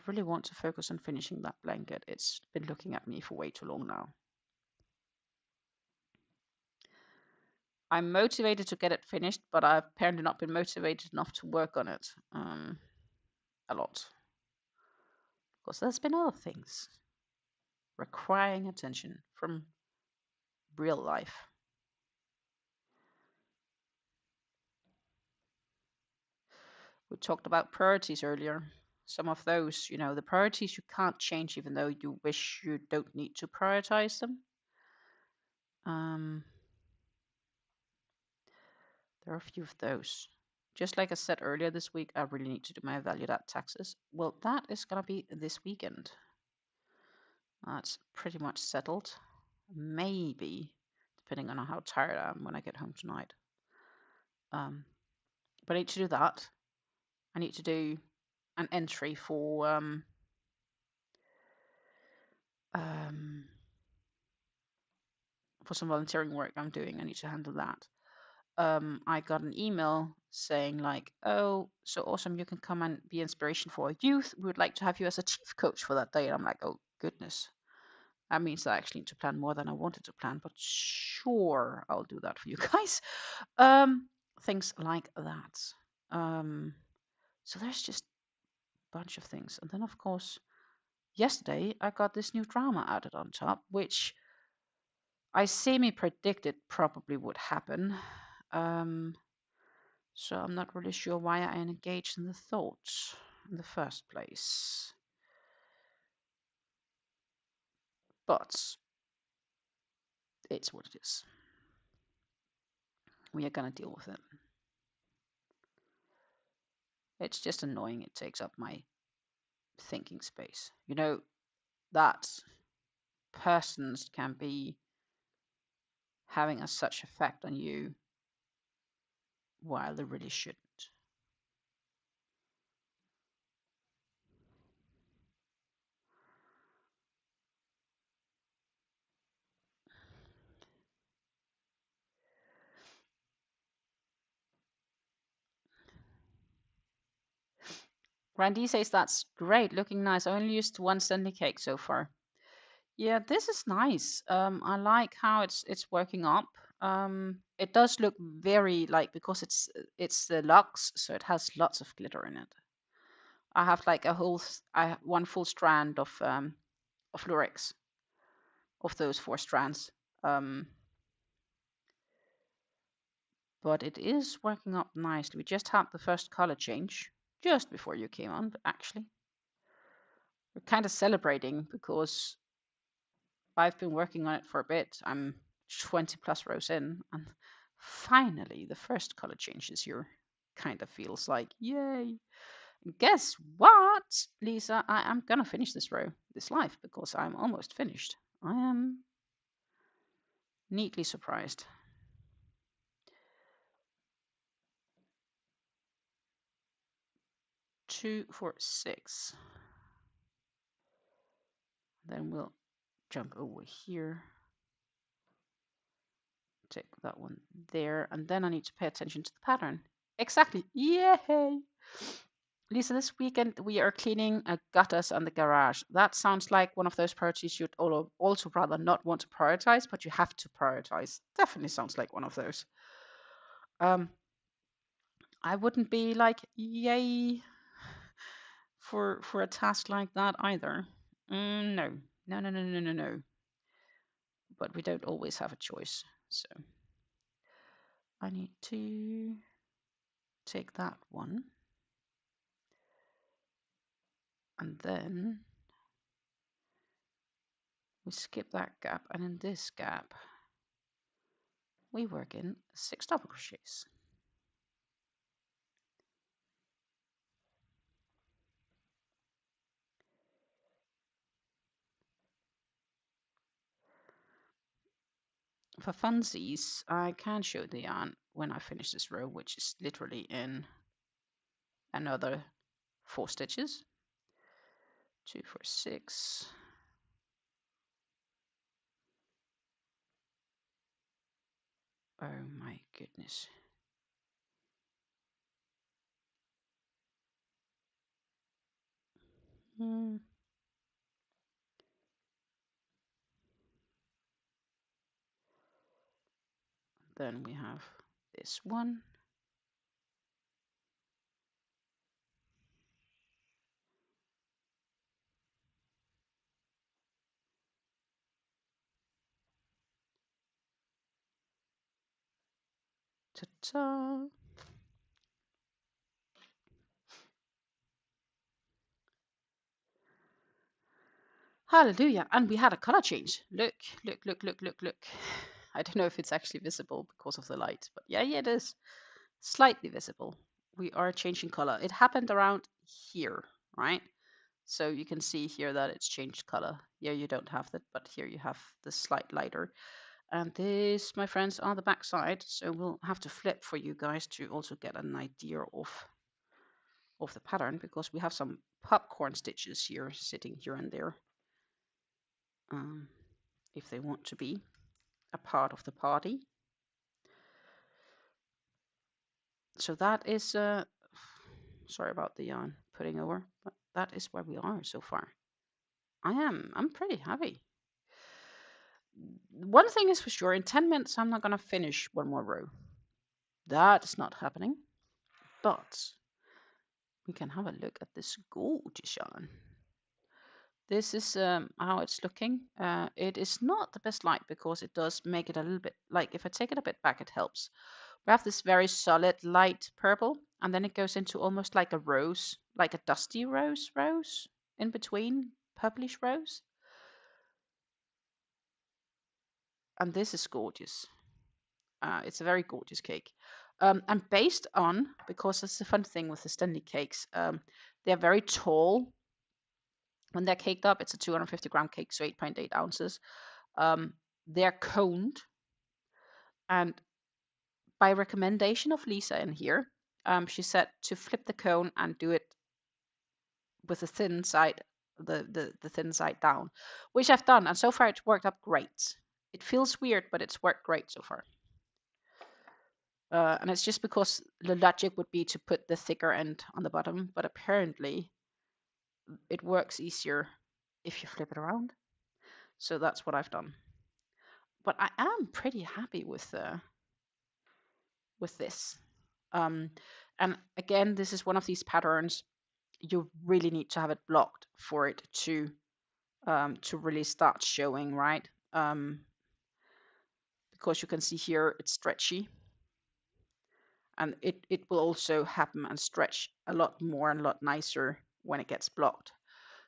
[SPEAKER 2] really want to focus on finishing that blanket. It's been looking at me for way too long now. I'm motivated to get it finished, but I've apparently not been motivated enough to work on it a lot. Because there's been other things requiring attention from real life. We talked about priorities earlier. Some of those, the priorities you can't change even though you wish you don't need to prioritize them. There are a few of those. Just like I said earlier this week, I really need to do my value add taxes. Well, that is going to be this weekend. That's pretty much settled. Maybe, depending on how tired I am when I get home tonight. But I need to do that. I need to do an entry for some volunteering work I'm doing. I need to handle that. I got an email saying like, oh, so awesome, you can come and be inspiration for our youth. We would like to have you as a chief coach for that day. And I'm like, oh goodness. That means I actually need to plan more than I wanted to plan, but sure, I'll do that for you guys. Things like that. So there's just a bunch of things. And then, of course, yesterday I got this new drama added on top, which I semi-predicted probably would happen. So I'm not really sure why I engaged in the thought in the first place. But it's what it is. We are going to deal with it. It's just annoying. It takes up my thinking space. That persons can be having such effect on you while they really shouldn't. Randy says that's great, looking nice. I only used one Sunday cake so far. Yeah, this is nice. I like how it's working up. It does look very like, because it's the luxe, so it has lots of glitter in it. I have like one full strand of lurex of those 4 strands. But it is working up nicely. We just had the first color change just before you came on, but actually we're kind of celebrating because I've been working on it for a bit. I'm 20 plus rows in, and finally the first color change is here. Kind of feels like, yay. And guess what, Lisa? I am gonna finish this row, this live, because I'm almost finished. I am neatly surprised. 2, 4, 6. Then we'll jump over here. Take that one there, and then I need to pay attention to the pattern. Exactly. Yay! Lisa, this weekend we are cleaning gutters and the garage. That sounds like one of those priorities you'd also rather not want to prioritize, but you have to prioritize. Definitely sounds like one of those. I wouldn't be like, yay, for a task like that either. No. No. But we don't always have a choice. So I need to take that one. And then we skip that gap, and in this gap we work in 6 double crochets. For funsies, I can show the yarn when I finish this row, which is literally in another 4 stitches. 2, 4, 6. Oh my goodness. Then we have this one. Ta-ta. Hallelujah. And we had a color change. Look. I don't know if it's actually visible because of the light, but yeah, it is. Slightly visible. We are changing color. It happened around here, right? So you can see here that it's changed color. Here you don't have that, but here you have the slight lighter. And this, my friends, are the back side. So we'll have to flip for you guys to also get an idea of the pattern, because we have some popcorn stitches here sitting here and there. If they want to be a part of the party. So that is, sorry about the yarn putting over, but that is where we are so far. I'm pretty happy. One thing is for sure, in 10 minutes, I'm not going to finish one more row. That is not happening. But we can have a look at this gorgeous yarn. This is how it's looking. It is not the best light because it does make it a little bit, like if I take it a bit back, it helps. We have this very solid light purple, and then it goes into almost like a rose, like a dusty rose in between, purplish rose. And this is gorgeous. It's a very gorgeous cake. And based on, because that's the fun thing with the Stanley cakes, they're very tall. When they're caked up, it's a 250 gram cake, so 8.8 ounces. They're coned. And by recommendation of Lisa in here, she said to flip the cone and do it with the thin side, the thin side down, which I've done, and so far it's worked up great. It feels weird, but it's worked great so far. And it's just because the logic would be to put the thicker end on the bottom, but apparently it works easier if you flip it around. So that's what I've done. But I am pretty happy with this. And again, this is one of these patterns you really need to have it blocked for it to really start showing, right? Because you can see here it's stretchy, and it will also happen and stretch a lot more and a lot nicer when it gets blocked.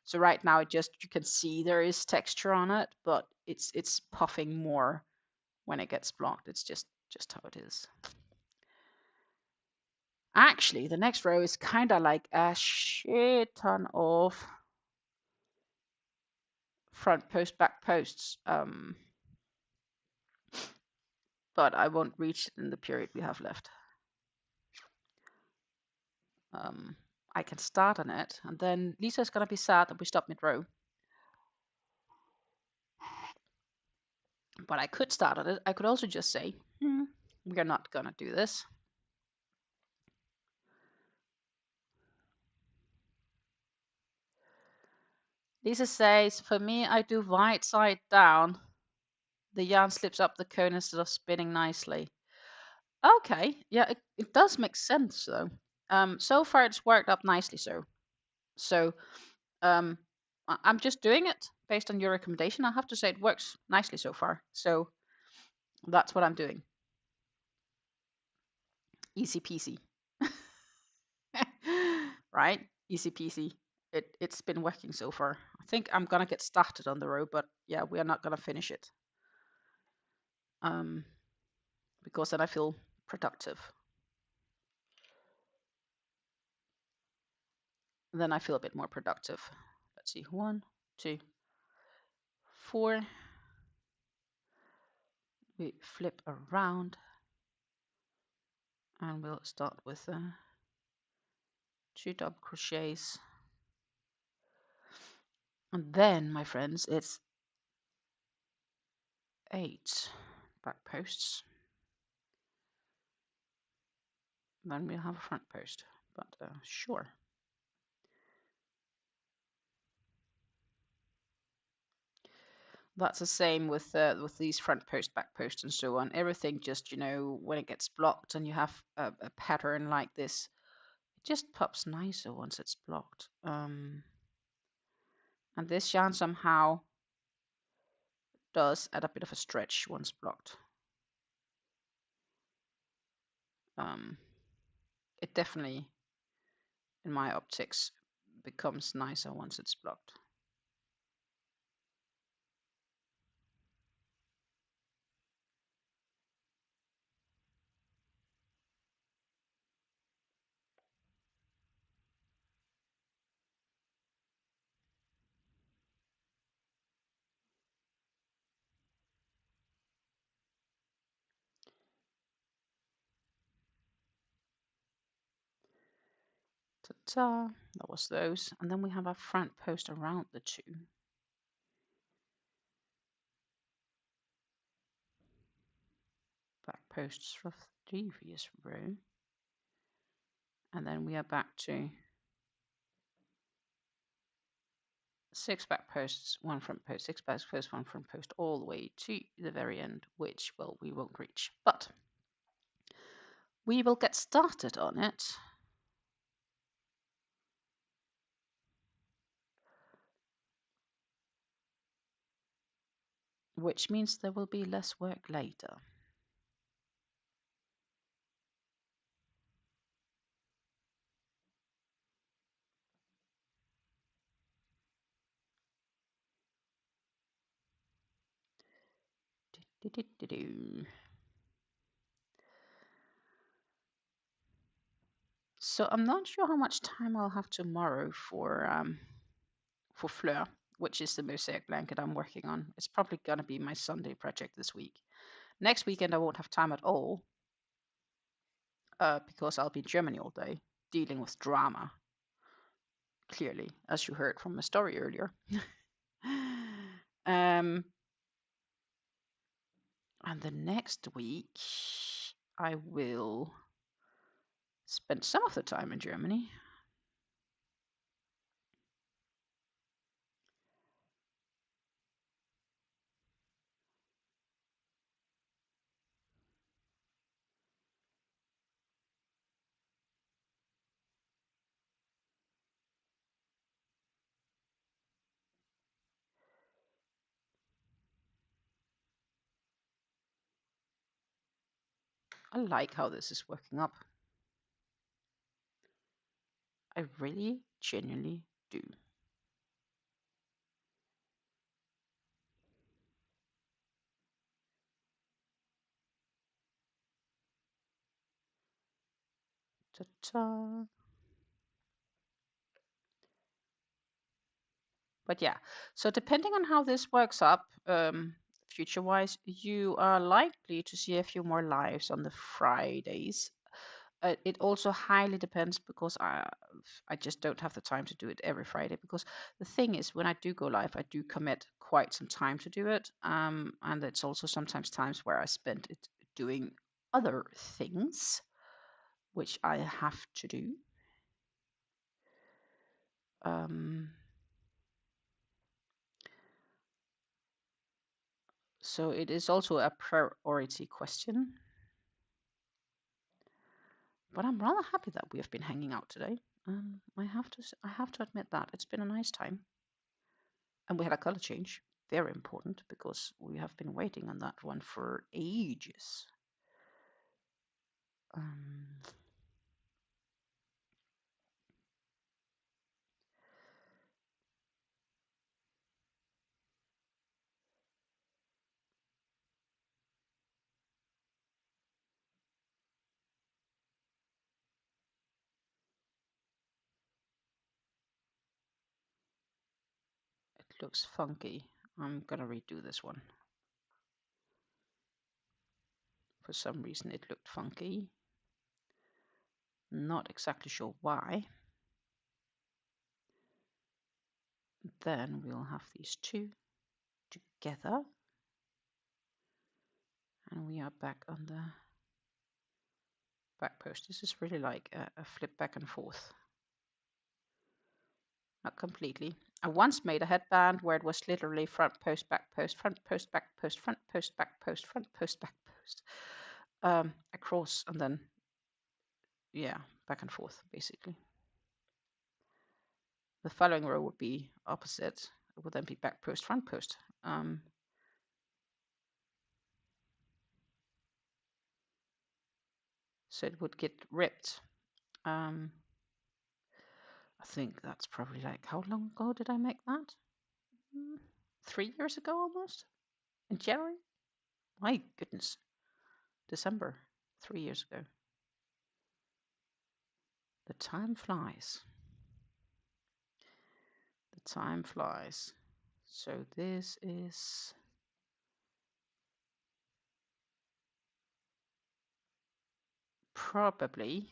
[SPEAKER 2] So right now, you can see there is texture on it, but it's puffing more when it gets blocked. It's just how it is. Actually, the next row is kind of like a shit ton of front post, back posts. But I won't reach it in the period we have left. I can start on it, and then Lisa's gonna be sad that we stop mid-row. But I could start on it. I could also just say, we're not gonna do this. Lisa says, for me, I do right side down. The yarn slips up the cone instead of spinning nicely. Okay, yeah, it does make sense though. So far it's worked up nicely. So I'm just doing it based on your recommendation. I have to say it works nicely so far. So that's what I'm doing. Easy peasy. Right? Easy peasy. It's been working so far. I think I'm gonna get started on the row, but yeah, we are not gonna finish it. Because then I feel productive. Then I feel a bit more productive. Let's see, 1, 2, 4. We flip around, and we'll start with 2 double crochets. And then, my friends, it's 8 back posts. Then we'll have a front post, but sure. That's the same with these front post, back post, and so on. Everything just, when it gets blocked and you have a pattern like this, it just pops nicer once it's blocked. And this yarn somehow does add a bit of a stretch once blocked. It definitely, in my optics, becomes nicer once it's blocked. Ta-ta, that was those. And then we have our front post around the 2. Back posts for the previous row. And then we are back to 6 back posts, 1 front post, 6 back posts, 1 front post, all the way to the very end, which, well, we won't reach. But we will get started on it. Which means there will be less work later. So I'm not sure how much time I'll have tomorrow for Fleur, which is the mosaic blanket I'm working on. It's probably gonna be my Sunday project this week. Next weekend I won't have time at all because I'll be in Germany all day dealing with drama. Clearly, as you heard from my story earlier. And the next week, I will spend some of the time in Germany. I like how this is working up. I really, genuinely do. Ta-ta. But yeah, so depending on how this works up, future-wise, you are likely to see a few more lives on the Fridays. It also highly depends because I just don't have the time to do it every Friday. Because the thing is, when I do go live, I do commit quite some time to do it, and it's also sometimes times where I spend it doing other things, which I have to do. So it is also a priority question. But I'm rather happy that we have been hanging out today. I have to admit that it's been a nice time, and we had a color change. Very important because we have been waiting on that one for ages. It looks funky. I'm gonna redo this one. For some reason it looked funky. Not exactly sure why. Then we'll have these two together. And we are back on the back post. This is really like a flip back and forth. Not completely. I once made a headband where it was literally front post, back post, front post, back post, front post, back post, front post, back post, across, and then, yeah, back and forth, basically. The following row would be opposite. It would then be back post, front post. So it would get ripped. I think that's probably like, how long ago did I make that? 3 years ago almost? In January? My goodness. December, 3 years ago. The time flies. The time flies. So this is probably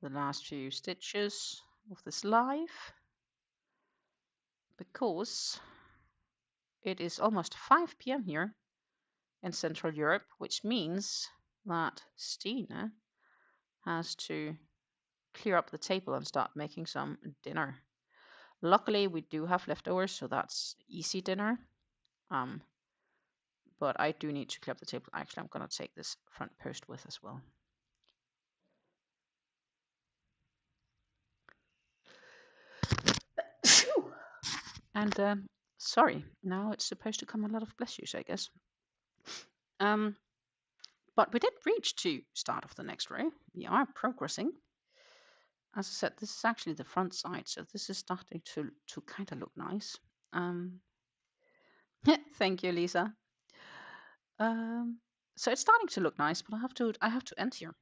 [SPEAKER 2] the last few stitches of this live, because it is almost 5 p.m. here in Central Europe, which means that Stine has to clear up the table and start making some dinner. Luckily, we do have leftovers, so that's easy dinner. But I do need to clear up the table. Actually, I'm going to take this front post with as well. And sorry, now it's supposed to come a lot of bless yous, I guess. But we did reach to start of the next row. We are progressing. As I said, this is actually the front side, so this is starting to kind of look nice. Thank you, Lisa. So it's starting to look nice, but I have to end here.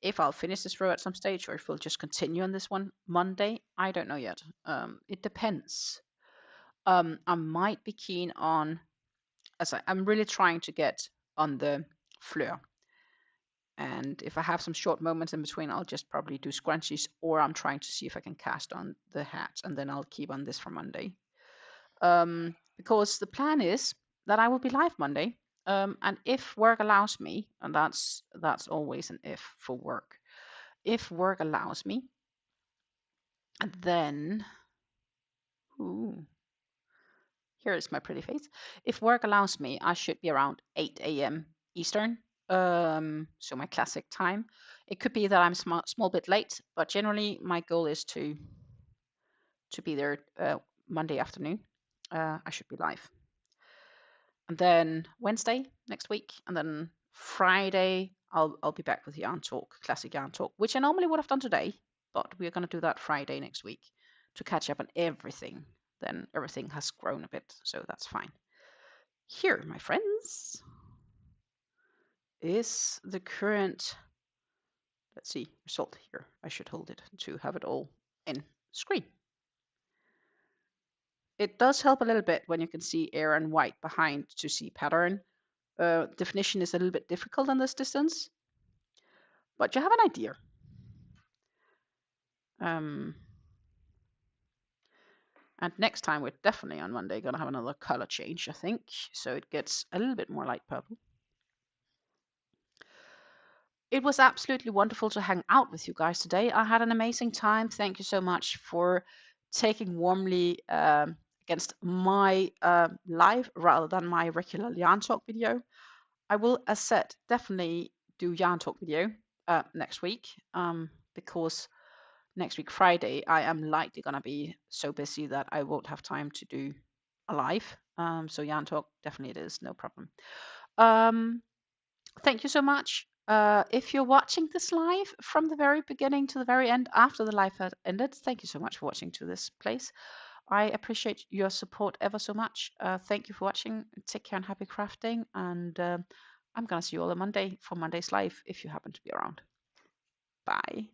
[SPEAKER 2] If I'll finish this row at some stage, or if we'll just continue on this one Monday, I don't know yet. It depends. I might be keen on, I'm really trying to get on the fleur. And if I have some short moments in between, I'll just probably do scrunchies, or I'm trying to see if I can cast on the hats, and then I'll keep on this for Monday. Because the plan is that I will be live Monday. And if work allows me, and that's always an if for work. If work allows me, then ooh, here is my pretty face. If work allows me, I should be around 8 a.m. Eastern. So my classic time. It could be that I'm small bit late, but generally my goal is to be there Monday afternoon. I should be live. And then Wednesday next week, and then Friday I'll be back with Yarn Talk, classic Yarn Talk, which I normally would have done today, but we're going to do that Friday next week to catch up on everything. Then everything has grown a bit, so that's fine. Here, my friends, is the current, let's see, result here. I should hold it to have it all in screen. It does help a little bit when you can see air and white behind to see pattern. Definition is a little bit difficult in this distance, but you have an idea. And next time we're definitely on Monday going to have another color change, I think, so it gets a little bit more light purple. It was absolutely wonderful to hang out with you guys today. I had an amazing time. Thank you so much for taking warmly against my live rather than my regular Yarn Talk video. I will, as said, definitely do Yarn Talk video next week because next week, Friday, I am likely going to be so busy that I won't have time to do a live. So Yarn Talk, definitely it is, no problem. Thank you so much. If you're watching this live from the very beginning to the very end after the live had ended, thank you so much for watching to this place. I appreciate your support ever so much. Thank you for watching. Take care and happy crafting. And I'm going to see you all on Monday for Monday's live if you happen to be around. Bye.